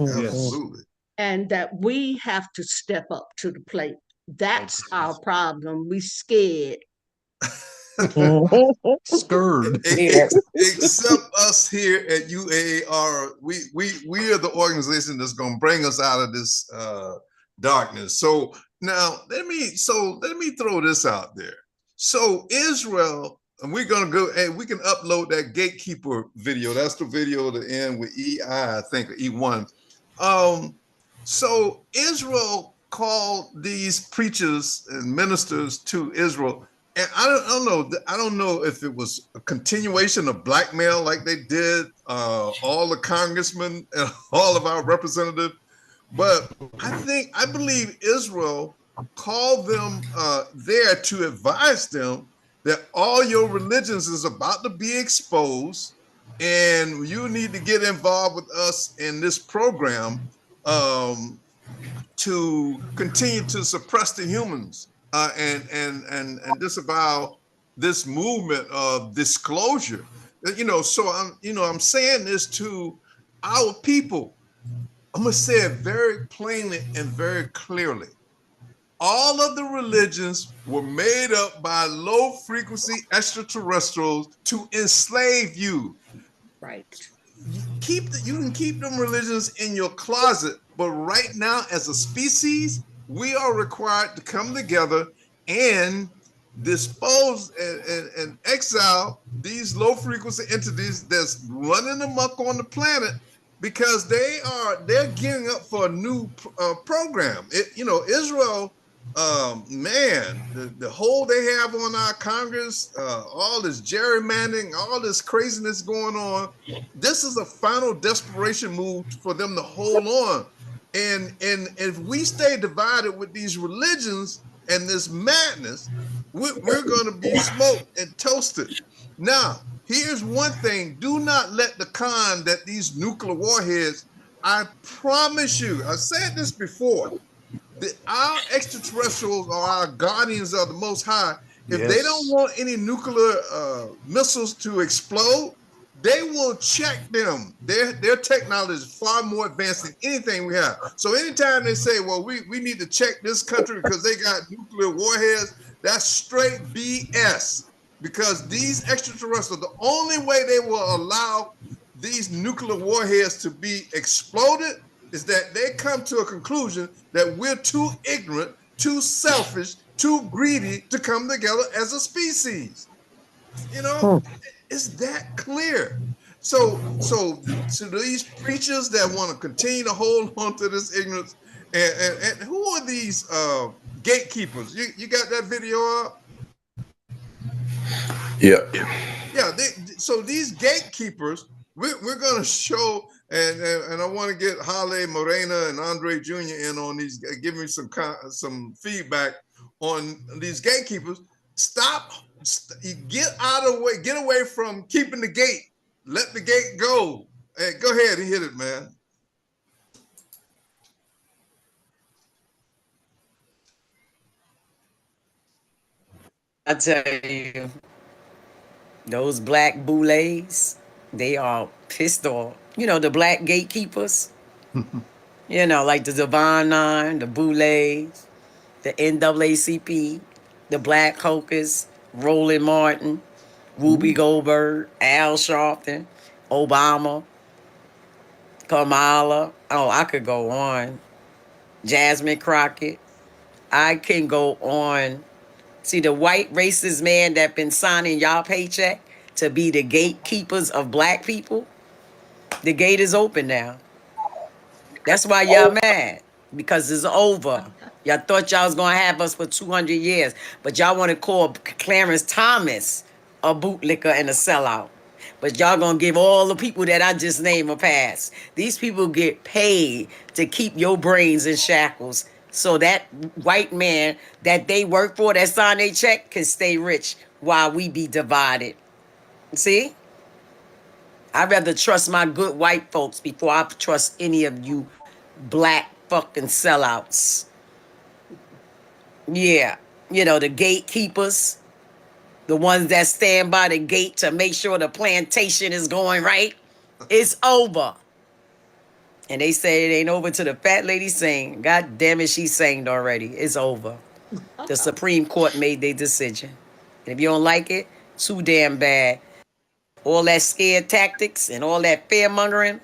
Absolutely. And that we have to step up to the plate. That's our problem. We scared. Scared. Except us here at UAAR, we are the organization that's going to bring us out of this darkness. So now let me throw this out there. So Israel, and we're gonna go, and we can upload that gatekeeper video. That's the video to end with EI, I think, or E1. So Israel called these preachers and ministers to Israel, and I don't know if it was a continuation of blackmail like they did all the congressmen and all of our representatives, but I believe Israel called them there to advise them that all your religions is about to be exposed, and you need to get involved with us in this program to continue to suppress the humans and disavow this movement of disclosure. So I'm saying this to our people. I'm gonna say it very plainly and very clearly. All of the religions were made up by low frequency extraterrestrials to enslave you. Right. You can keep them religions in your closet, but right now as a species, we are required to come together and dispose and exile these low frequency entities that's running amok on the planet, because they're gearing up for a new program. Israel, the hold they have on our Congress, all this gerrymandering, all this craziness going on, this is a final desperation move for them to hold on. And if we stay divided with these religions and this madness, we're going to be smoked and toasted. Now, here's one thing. Do not let the con that these nuclear warheads, I promise you, I said this before, that our extraterrestrials are our guardians of the Most High. If they don't want any nuclear missiles to explode, they will check them. Their technology is far more advanced than anything we have. So anytime they say, well, we need to check this country because they got nuclear warheads, that's straight BS. Because these extraterrestrials, the only way they will allow these nuclear warheads to be exploded is that they come to a conclusion that we're too ignorant, too selfish, too greedy to come together as a species. You know, it's that clear. So these preachers that want to continue to hold on to this ignorance, and who are these gatekeepers? You got that video up? Yeah. So these gatekeepers, we're going to show, and I want to get Holly Morena and Andre Jr. in on these, give me some feedback on these gatekeepers. Get out of the way, get away from keeping the gate. Let the gate go. Hey, go ahead and hit it, man. I tell you, those black boulets, they are pissed off. You know, the black gatekeepers, you know, like the Divine Nine, the boulets, the NAACP, the Black Hokers, Roland Martin, Ruby Goldberg, Al Sharpton, Obama, Kamala. Oh, I could go on. Jasmine Crockett. I can go on. See, the white racist man that been signing y'all paycheck to be the gatekeepers of black people, the gate is open now. That's why y'all mad, because it's over. Y'all thought y'all was going to have us for 200 years, but y'all want to call Clarence Thomas a bootlicker and a sellout. But y'all going to give all the people that I just named a pass. These people get paid to keep your brains in shackles so that white man that they work for, that sign their check, can stay rich while we be divided. See? I'd rather trust my good white folks before I trust any of you black fucking sellouts. Yeah, you know, the gatekeepers, the ones that stand by the gate to make sure the plantation is going right. It's over. And they say it ain't over till the fat lady sing. God damn it, she sang already. It's over. The Supreme Court made their decision. And if you don't like it, too damn bad. All that scared tactics and all that fear mongering,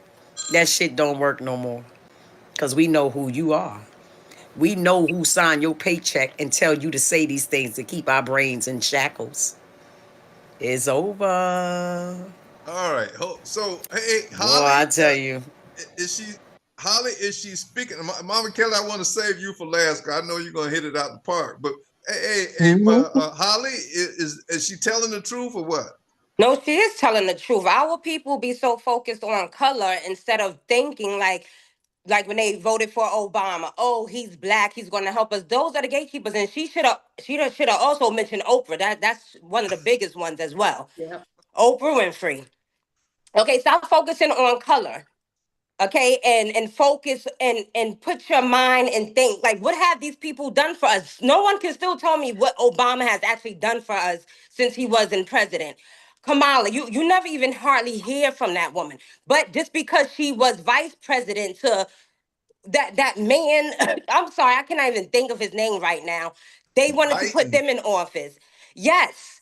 that shit don't work no more. Because we know who you are. We know who signed your paycheck and tell you to say these things to keep our brains in shackles. It's over. All right. So, hey, Holly. Well, I tell you. Is she speaking? Mama Kelly, I want to save you for last, because I know you're going to hit it out the park. But, Holly, is she telling the truth or what? No, she is telling the truth. Our people be so focused on color instead of thinking like when they voted for Obama. Oh, he's black. He's going to help us. Those are the gatekeepers. And she should have also mentioned Oprah. That's one of the biggest ones as well. Yeah. Oprah Winfrey. Okay, stop focusing on color. Okay, and focus and put your mind and think, like, what have these people done for us? No one can still tell me what Obama has actually done for us since he wasn't president. Kamala, you never even hardly hear from that woman. But just because she was vice president to that man, I'm sorry, I cannot even think of his name right now. They wanted to put them in office. Yes.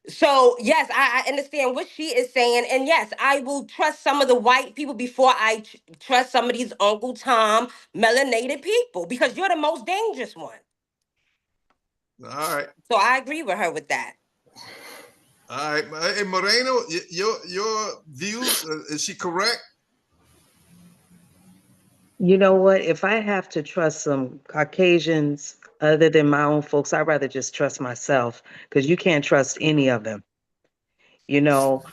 So, yes, I understand what she is saying. And yes, I will trust some of the white people before I trust some of these Uncle Tom melanated people, because you're the most dangerous one. All right. So I agree with her with that. All right. Hey, Moreno, your views, is she correct? You know what? If I have to trust some Caucasians other than my own folks, I'd rather just trust myself, because you can't trust any of them. You know,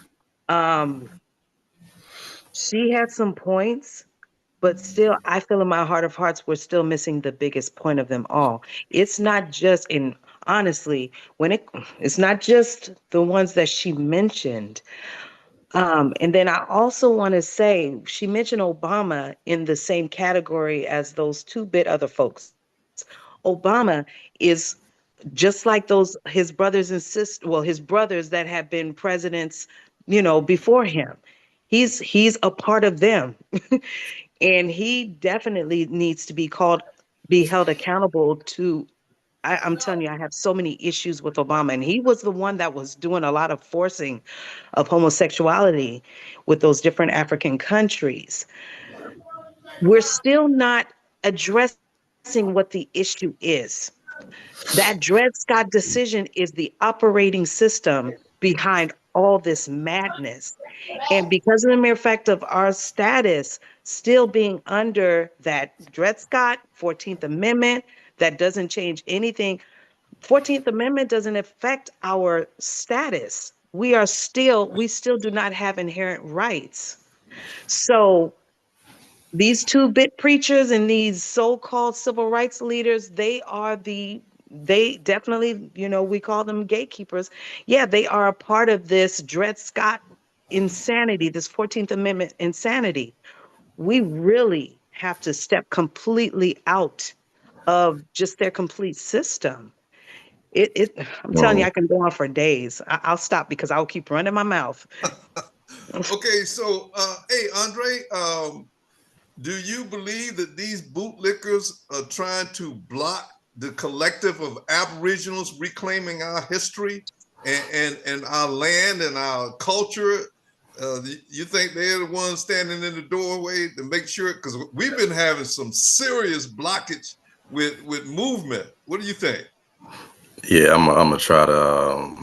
she had some points, but still, I feel in my heart of hearts, we're still missing the biggest point of them all. It's not just honestly, it's not just the ones that she mentioned. And then I also want to say, she mentioned Obama in the same category as those two-bit other folks. Obama is just like his brothers and sisters, his brothers that have been presidents before him. He's a part of them. And he definitely needs to be held accountable to. I'm telling you, I have so many issues with Obama, and he was the one that was doing a lot of forcing of homosexuality with those different African countries. We're still not addressing what the issue is. That Dred Scott decision is the operating system behind all this madness. And because of the mere fact of our status still being under that Dred Scott 14th Amendment, that doesn't change anything. 14th Amendment doesn't affect our status. We still do not have inherent rights. So these two-bit preachers and these so-called civil rights leaders, they definitely, we call them gatekeepers. Yeah, they are a part of this Dred Scott insanity, this 14th Amendment insanity. We really have to step completely out of just their complete system. I'm telling you, I can go on for days. I'll stop because I'll keep running my mouth. Okay, so hey, Andre, do you believe that these bootlickers are trying to block the collective of Aboriginals reclaiming our history and our land and our culture? You think they're the ones standing in the doorway to make sure? Because we've been having some serious blockage with movement. What do you think? Yeah, I'm gonna try to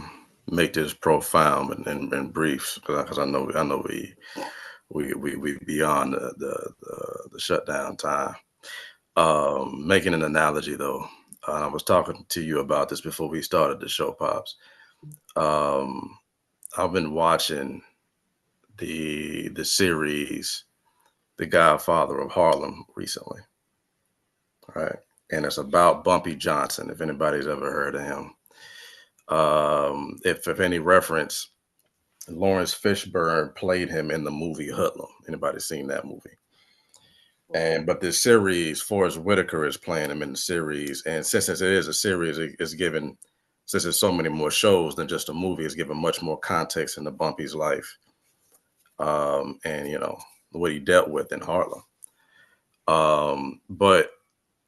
make this profound and brief because I know we beyond the shutdown time. Making an analogy though, I was talking to you about this before we started the show, Pops. I've been watching the series The Godfather of Harlem recently, right? And it's about Bumpy Johnson, if anybody's ever heard of him. If any reference, Lawrence Fishburne played him in the movie Hoodlum. Anybody seen that movie? But this series, Forrest Whitaker is playing him in the series. And since it is a series, it's given, since there's so many more shows than just a movie, it's given much more context into Bumpy's life. And what he dealt with in Harlem. But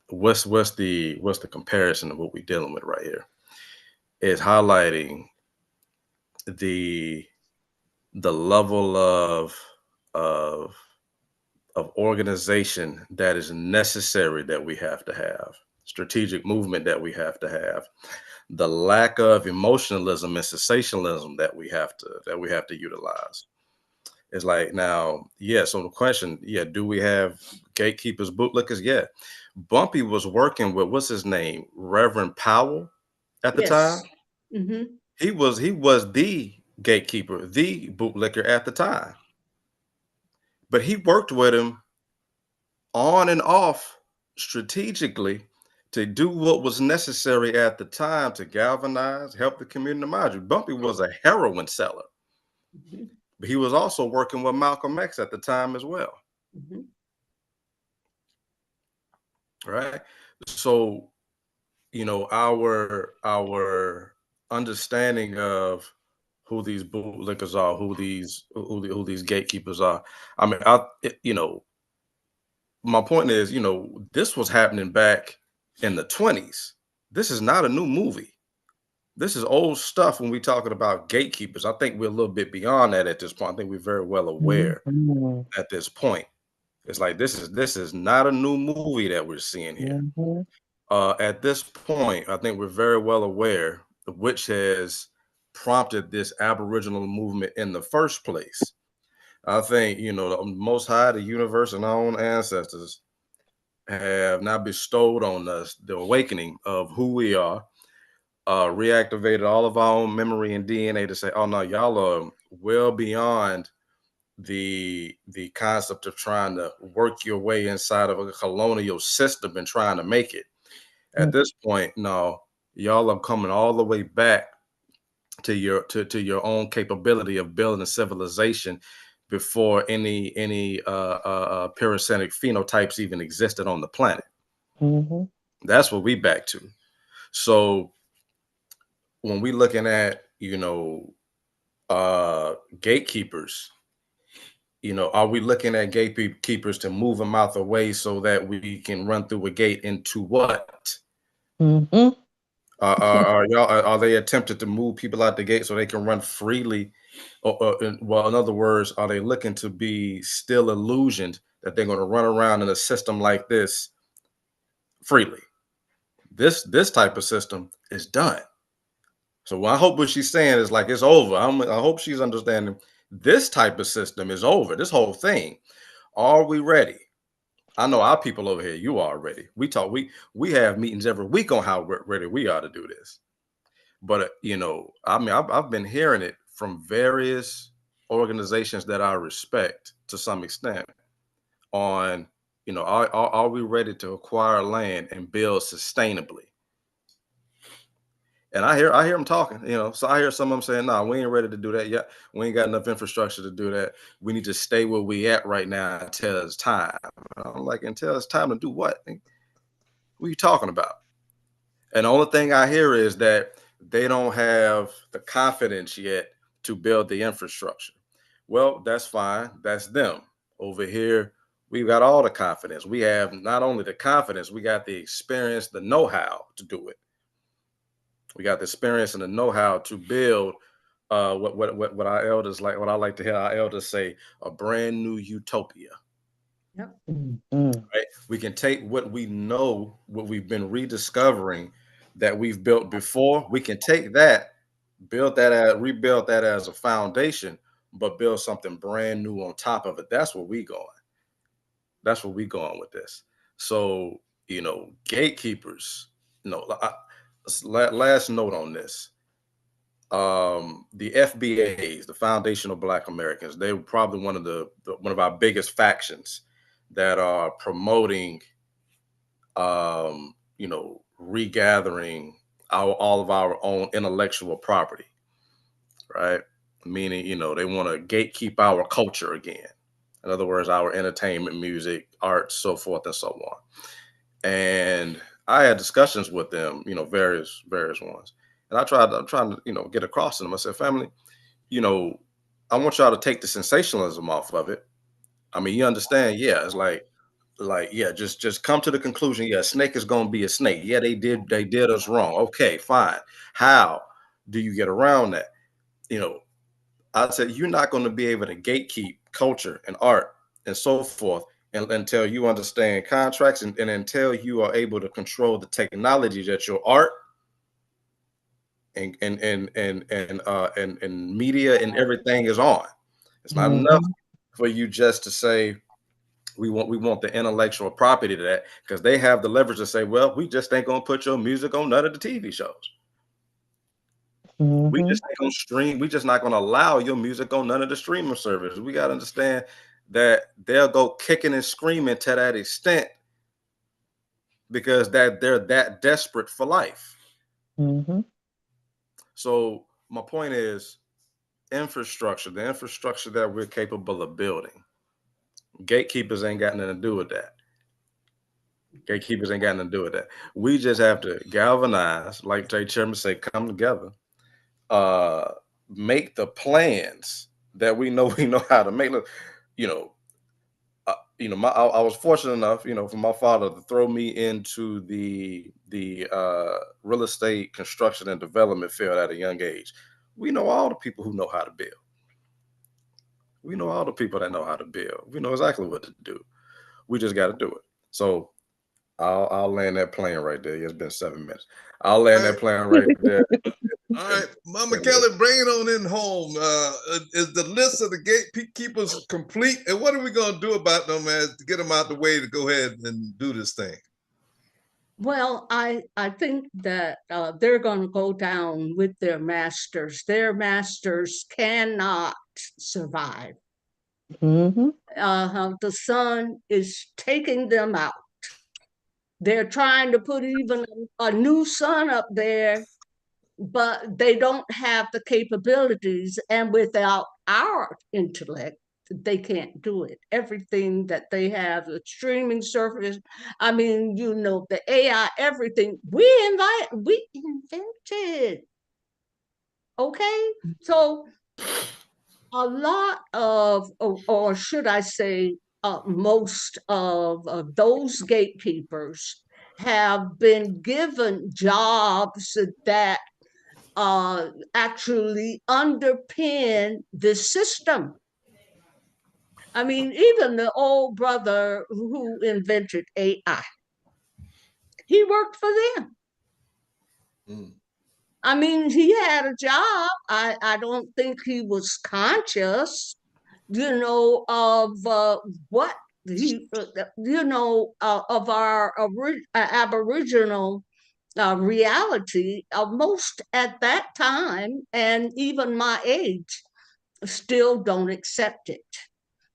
what's the comparison of what we're dealing with right here? Is highlighting the level of organization that is necessary, that we have to have, strategic movement that we have to have, the lack of emotionalism and sensationalism that we have to utilize. It's like, now, yeah, so the question, yeah, do we have gatekeepers, bootlickers? Yeah. Bumpy was working with, what's his name? Reverend Powell at the time. Mm-hmm. He was the gatekeeper, the bootlicker at the time. But he worked with him on and off strategically to do what was necessary at the time to galvanize, help the community. Mind you, Bumpy was a heroin seller. Mm-hmm. But he was also working with Malcolm X at the time as well. Mm-hmm. Right? So, our understanding of who these bootlickers are, who these gatekeepers are. I mean, my point is, this was happening back in the 20s. This is not a new movie. This is old stuff when we're talking about gatekeepers. I think we're a little bit beyond that at this point. I think we're very well aware at this point. It's like this is not a new movie that we're seeing here. Mm-hmm. At this point, I think we're very well aware of which has prompted this Aboriginal movement in the first place. I think, the Most High, the universe, and our own ancestors have now bestowed on us the awakening of who we are, reactivated all of our own memory and DNA to say, oh no, y'all are well beyond the concept of trying to work your way inside of a colonial system and trying to make it. At this point, no, y'all are coming all the way back to your own capability of building a civilization before any parasitic phenotypes even existed on the planet. Mm-hmm. That's what we back to. So when we looking at, gatekeepers. Are we looking at gatekeepers to move them out the way so that we can run through a gate into what? Mm-hmm. Are they attempted to move people out the gate so they can run freely? Well, in other words, are they looking to be still illusioned that they're going to run around in a system like this freely? This type of system is done. So I hope what she's saying is like it's over. I hope she's understanding this type of system is over. This whole thing. Are we ready? I know our people over here, you are ready. We have meetings every week on how ready we are to do this. But I've been hearing it from various organizations that I respect to some extent on, are we ready to acquire land and build sustainably? And I hear them talking, so I hear some of them saying, "No, we ain't ready to do that yet. We ain't got enough infrastructure to do that. We need to stay where we at right now until it's time." I'm like, until it's time to do what? What are you talking about? And the only thing I hear is that they don't have the confidence yet to build the infrastructure. Well, that's fine. That's them. Over here, we've got all the confidence. We have not only the confidence, we got the experience, the know-how to do it. We got the experience and the know-how to build what our elders like, what I like to hear our elders say, a brand new utopia. Yep. Mm-hmm. Right? We can take what we know, what we've been rediscovering that we've built before. We can take that, rebuild that as a foundation, but build something brand new on top of it. That's where we going. That's where we going with this. So, gatekeepers, last note on this. The FBAs, the Foundation of Black Americans, they were probably one of our biggest factions that are promoting regathering all of our own intellectual property, right? Meaning, they want to gatekeep our culture again. In other words, our entertainment, music, art, so forth and so on. And I had discussions with them, various ones. And I'm trying to, get across to them. I said, family, I want y'all to take the sensationalism off of it. I mean, you understand? Yeah, it's like, yeah, just come to the conclusion. Yeah, a snake is gonna be a snake. Yeah, they did us wrong. Okay, fine. How do you get around that? I said you're not going to be able to gatekeep culture and art and so forth until you understand contracts and until you are able to control the technology that your art and media and everything is on. It's not enough for you just to say we want the intellectual property to that, because they have the leverage to say, well, we just ain't gonna put your music on none of the TV shows. We just ain't gonna stream. We just not gonna allow your music on none of the streaming services. We gotta understand that they'll go kicking and screaming to that extent because that they're that desperate for life. So my point is infrastructure, the infrastructure that we're capable of building. Gatekeepers ain't got nothing to do with that. Gatekeepers ain't got nothing to do with that. We just have to galvanize, like Jay Chairman say, come together, make the plans that we know how to make. I was fortunate enough, for my father to throw me into the real estate construction and development field at a young age. We know all the people who know how to build. We know all the people that know how to build. We know exactly what to do. We just got to do it. So I'll land that plane right there. It's been 7 minutes. I'll land that plane right there. All right, Mama Kelly, bring it on in home. Is the list of the gatekeepers complete? And what are we going to do about them to get them out the way to go ahead and do this thing? Well, I think that they're going to go down with their masters. Their masters cannot survive. The sun is taking them out. They're trying to put even a new sun up there, but they don't have the capabilities. And without our intellect, they can't do it. Everything that they have, the streaming service, I mean, the AI, everything, we invented. Okay? So A lot of, or should I say, most of those gatekeepers have been given jobs that actually underpin the system. I mean, even the old brother who invented AI, he worked for them. Mm. I mean, he had a job. I don't think he was conscious, of what he, of our Aboriginal reality. Most at that time, and even my age, still don't accept it.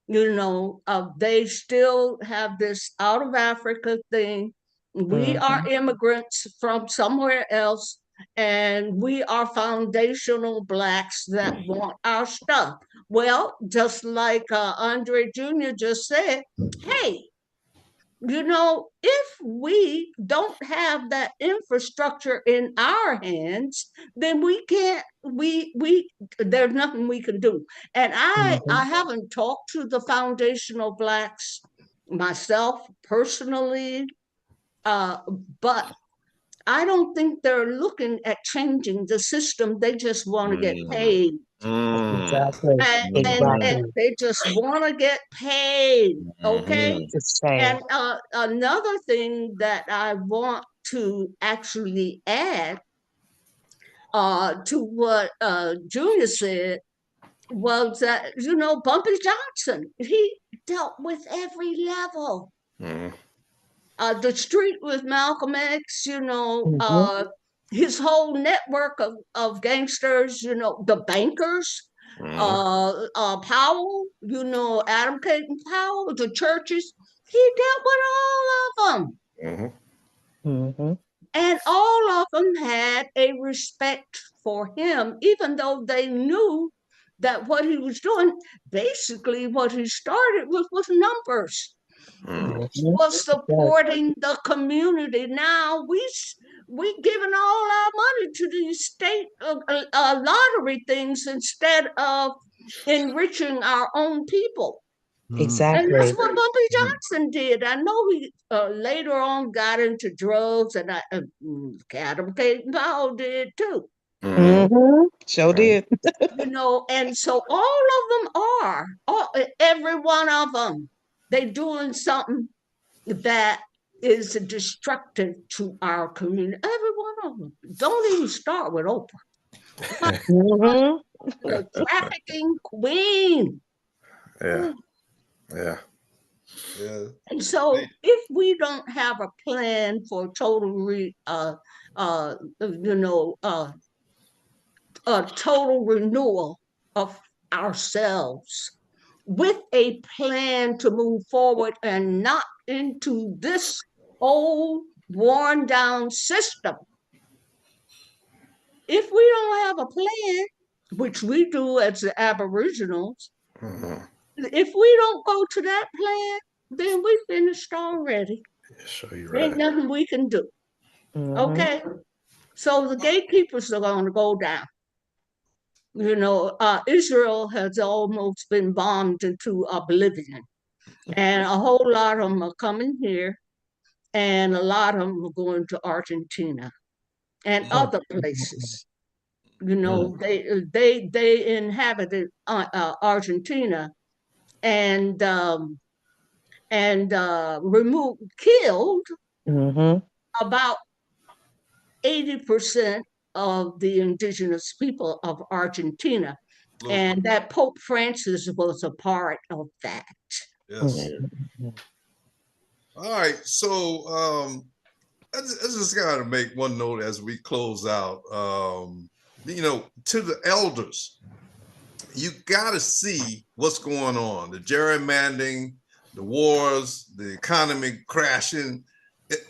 They still have this out of Africa thing. We are immigrants from somewhere else, and we are foundational Blacks that want our stuff. Well, just like Andre Jr. just said, hey, if we don't have that infrastructure in our hands, then we can't, there's nothing we can do. And I haven't talked to the foundational Blacks myself personally, but I don't think they're looking at changing the system. They just want to get paid. Exactly. And Exactly. they just want to get paid. Okay. It's a shame. And another thing that I want to actually add to what Junior said was that, Bumpy Johnson, he dealt with every level. The street with Malcolm X, his whole network of gangsters, the bankers, Powell, Adam Caton Powell, the churches, he dealt with all of them. And all of them had a respect for him, even though they knew that what he was doing, basically what he started with was numbers. Was supporting the community. Now we giving all our money to these state lottery things instead of enriching our own people. Exactly. And that's what Bumpy Johnson did. I know he later on got into drugs, and Adam Caton Powell did too. Sure did. And so all of them are, every one of them, they doing something that is destructive to our community. Every one of them. Don't even start with Oprah. The trafficking queen. Yeah. And so if we don't have a plan for total total renewal of ourselves, with a plan to move forward and not into this old worn down system. If we don't have a plan, which we do as the Aboriginals, if we don't go to that plan, then we finished already. Sure, you're Ain't right. nothing we can do. Okay. So the gatekeepers are going to go down. Israel has almost been bombed into oblivion. And a whole lot of them are coming here, and a lot of them are going to Argentina and other places. They inhabited Argentina and killed about 80% of the indigenous people of Argentina. And that Pope Francis was a part of that. Yes. All right. So I just got to make one note as we close out. To the elders, you got to see what's going on. The gerrymandering, the wars, the economy crashing.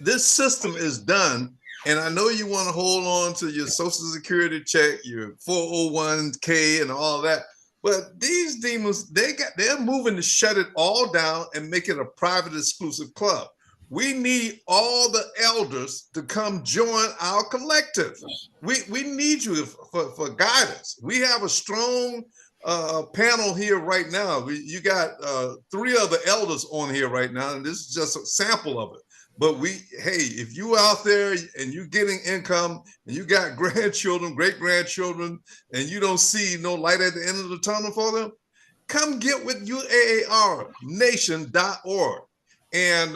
This system is done. And I know you want to hold on to your Social Security check, your 401k and all that. But these demons, they're moving to shut it all down and make it a private exclusive club. We need all the elders to come join our collective. We need you for guidance. We have a strong panel here right now. You got 3 other elders on here right now, and this is just a sample of it. But hey, if you out there and you getting income and you got grandchildren, great grandchildren, and you don't see no light at the end of the tunnel for them, come get with UAARnation.org. And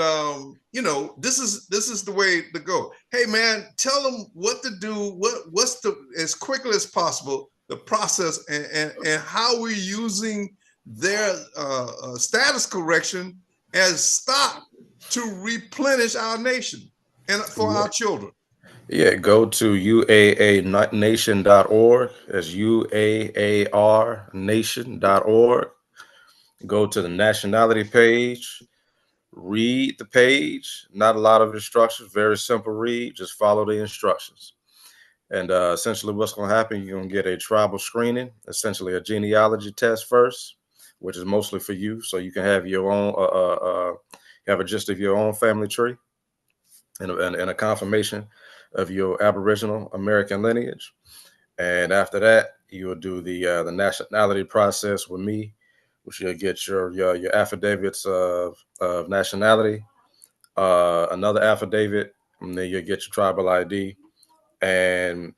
you know, this is the way to go. Hey man, tell them what to do, what's the, as quickly as possible, the process and how we're using their status correction as stock to replenish our nation and for our children. Yeah, go to UAAnation.org. That's UAARnation.org. Go to the nationality page, read the page. Not a lot of instructions, very simple read. Just follow the instructions. And essentially what's going to happen, you're going to get a tribal screening, essentially a genealogy test first, which is mostly for you. So you can have your own, have a gist of your own family tree and a confirmation of your Aboriginal American lineage. And after that, you will do the nationality process with me, which you'll get your affidavits of nationality, another affidavit, and then you'll get your tribal ID. And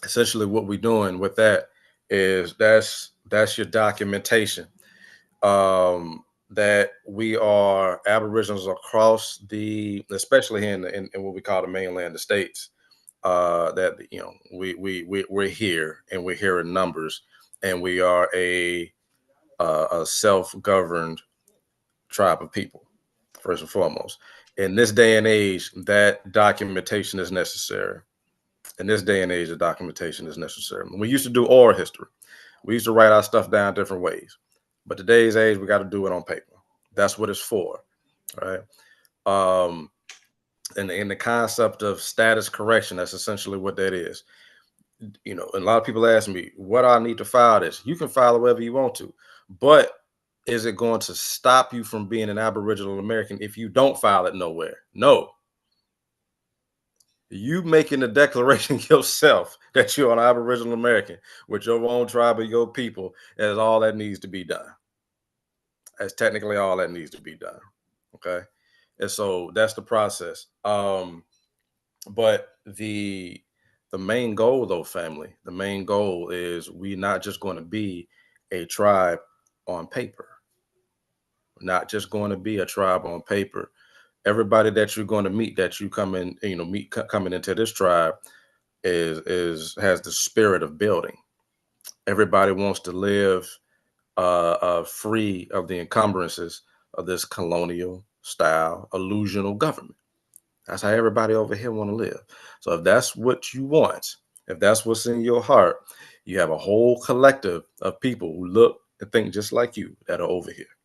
essentially what we're doing with that is that's your documentation that we are Aboriginals across especially here in what we call the mainland, the states, that, you know, we're here and we're here in numbers, and we are a self-governed tribe of people, first and foremost. In this day and age, that documentation is necessary. In this day and age, the documentation is necessary. We used to do oral history. We used to write our stuff down different ways. But today's age, we got to do it on paper. That's what it's for, right? And in the concept of status correction, that's essentially what that is. You know, and a lot of people ask me, what do I need to file this? You can file it wherever you want to, but is it going to stop you from being an Aboriginal American if you don't file it nowhere? No. You making the declaration yourself that you're an Aboriginal American with your own tribe of your people is all that needs to be done. That's technically all that needs to be done. Okay. And so that's the process. But the main goal, though, family, the main goal is we're not just going to be a tribe on paper. We're not just going to be a tribe on paper. Everybody that you're going to meet, that you come in, you know, meet coming into this tribe has the spirit of building. Everybody wants to live free of the encumbrances of this colonial style illusional government. That's how everybody over here want to live. So if that's what you want, if that's what's in your heart, you have a whole collective of people who look and think just like you that are over here.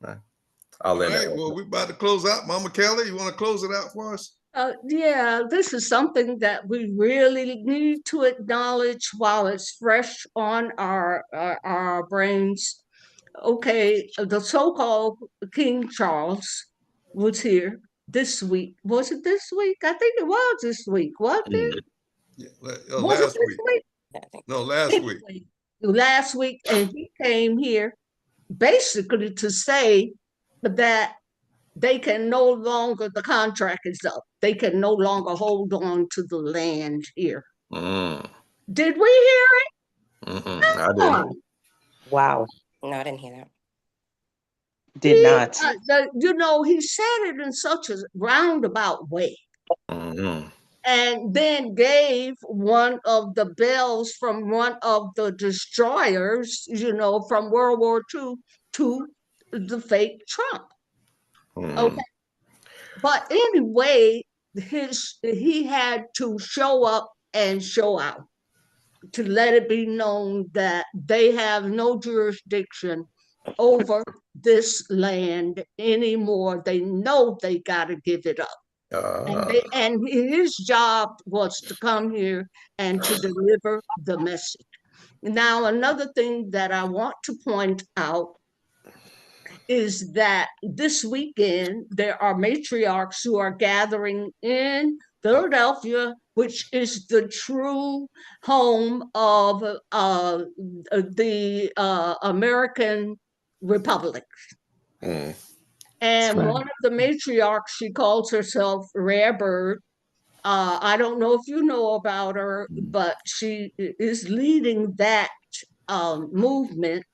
Right? All right, well, we're about to close out. Mama Kelly, you want to close it out for us? Yeah, this is something that we really need to acknowledge while it's fresh on our brains. Okay, the so-called King Charles was here this week. Was it this week? I think it was this week, wasn't it? Yeah, last week. No, last week. Last week, and he came here basically to say that they can no longer, the contract is up. They can no longer hold on to the land here. Did we hear it? I didn't. Wow. No, I didn't hear that. Did not. You know, he said it in such a roundabout way. And then gave one of the bells from one of the destroyers, you know, from World War II to the fake Trump. Okay. But anyway, he had to show up and show out to let it be known that they have no jurisdiction over this land anymore. They know they got to give it up. And his job was to come here and to deliver the message. Now, another thing that I want to point out is that this weekend there are matriarchs who are gathering in Philadelphia, which is the true home of the American Republic. Mm. And Right. one of the matriarchs, she calls herself Rare Bird. I don't know if you know about her, but she is leading that movement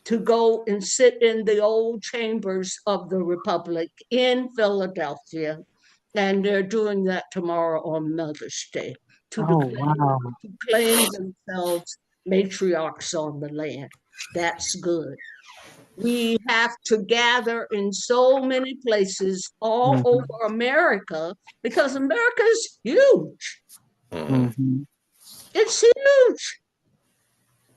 to go and sit in the old chambers of the Republic in Philadelphia. And they're doing that tomorrow on Mother's Day to, Oh, wow. to claim themselves matriarchs on the land. That's good. We have to gather in so many places all Mhm. over America because America is huge. Mhm. Mhm. It's huge.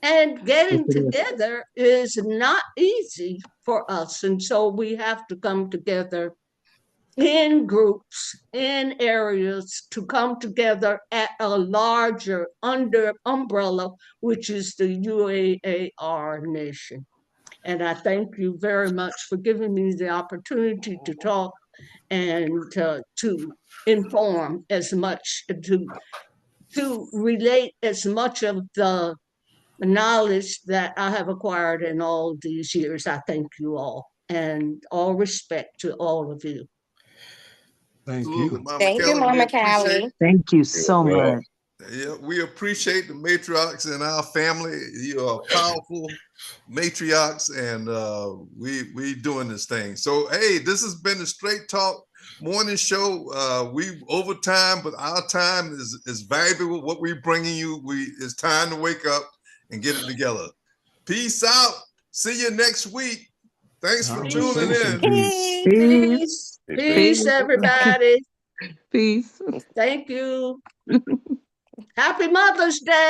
And getting Yes, it is. together is not easy for us. And so we have to come together in groups, in areas, to come together at a larger umbrella, which is the UAAR nation. And I thank you very much for giving me the opportunity to talk and to inform as much, to relate as much of the knowledge that I have acquired in all these years. I thank you all, and all respect to all of you. Thank Absolutely, you. Mama Thank you, Kelly. We Mama appreciate Callie. Thank you You're so welcome. much. Yeah, we appreciate the matriarchs in our family. You are powerful matriarchs, and we doing this thing. So hey, this has been the Straight Talk Morning Show. We overtime, but our time is valuable. What we bringing you, it's time to wake up and get it together. Peace out. See you next week. Thanks for tuning Conversation in. piece. Peace. Peace, Peace, peace, everybody. Peace. Thank you. Happy Mother's Day.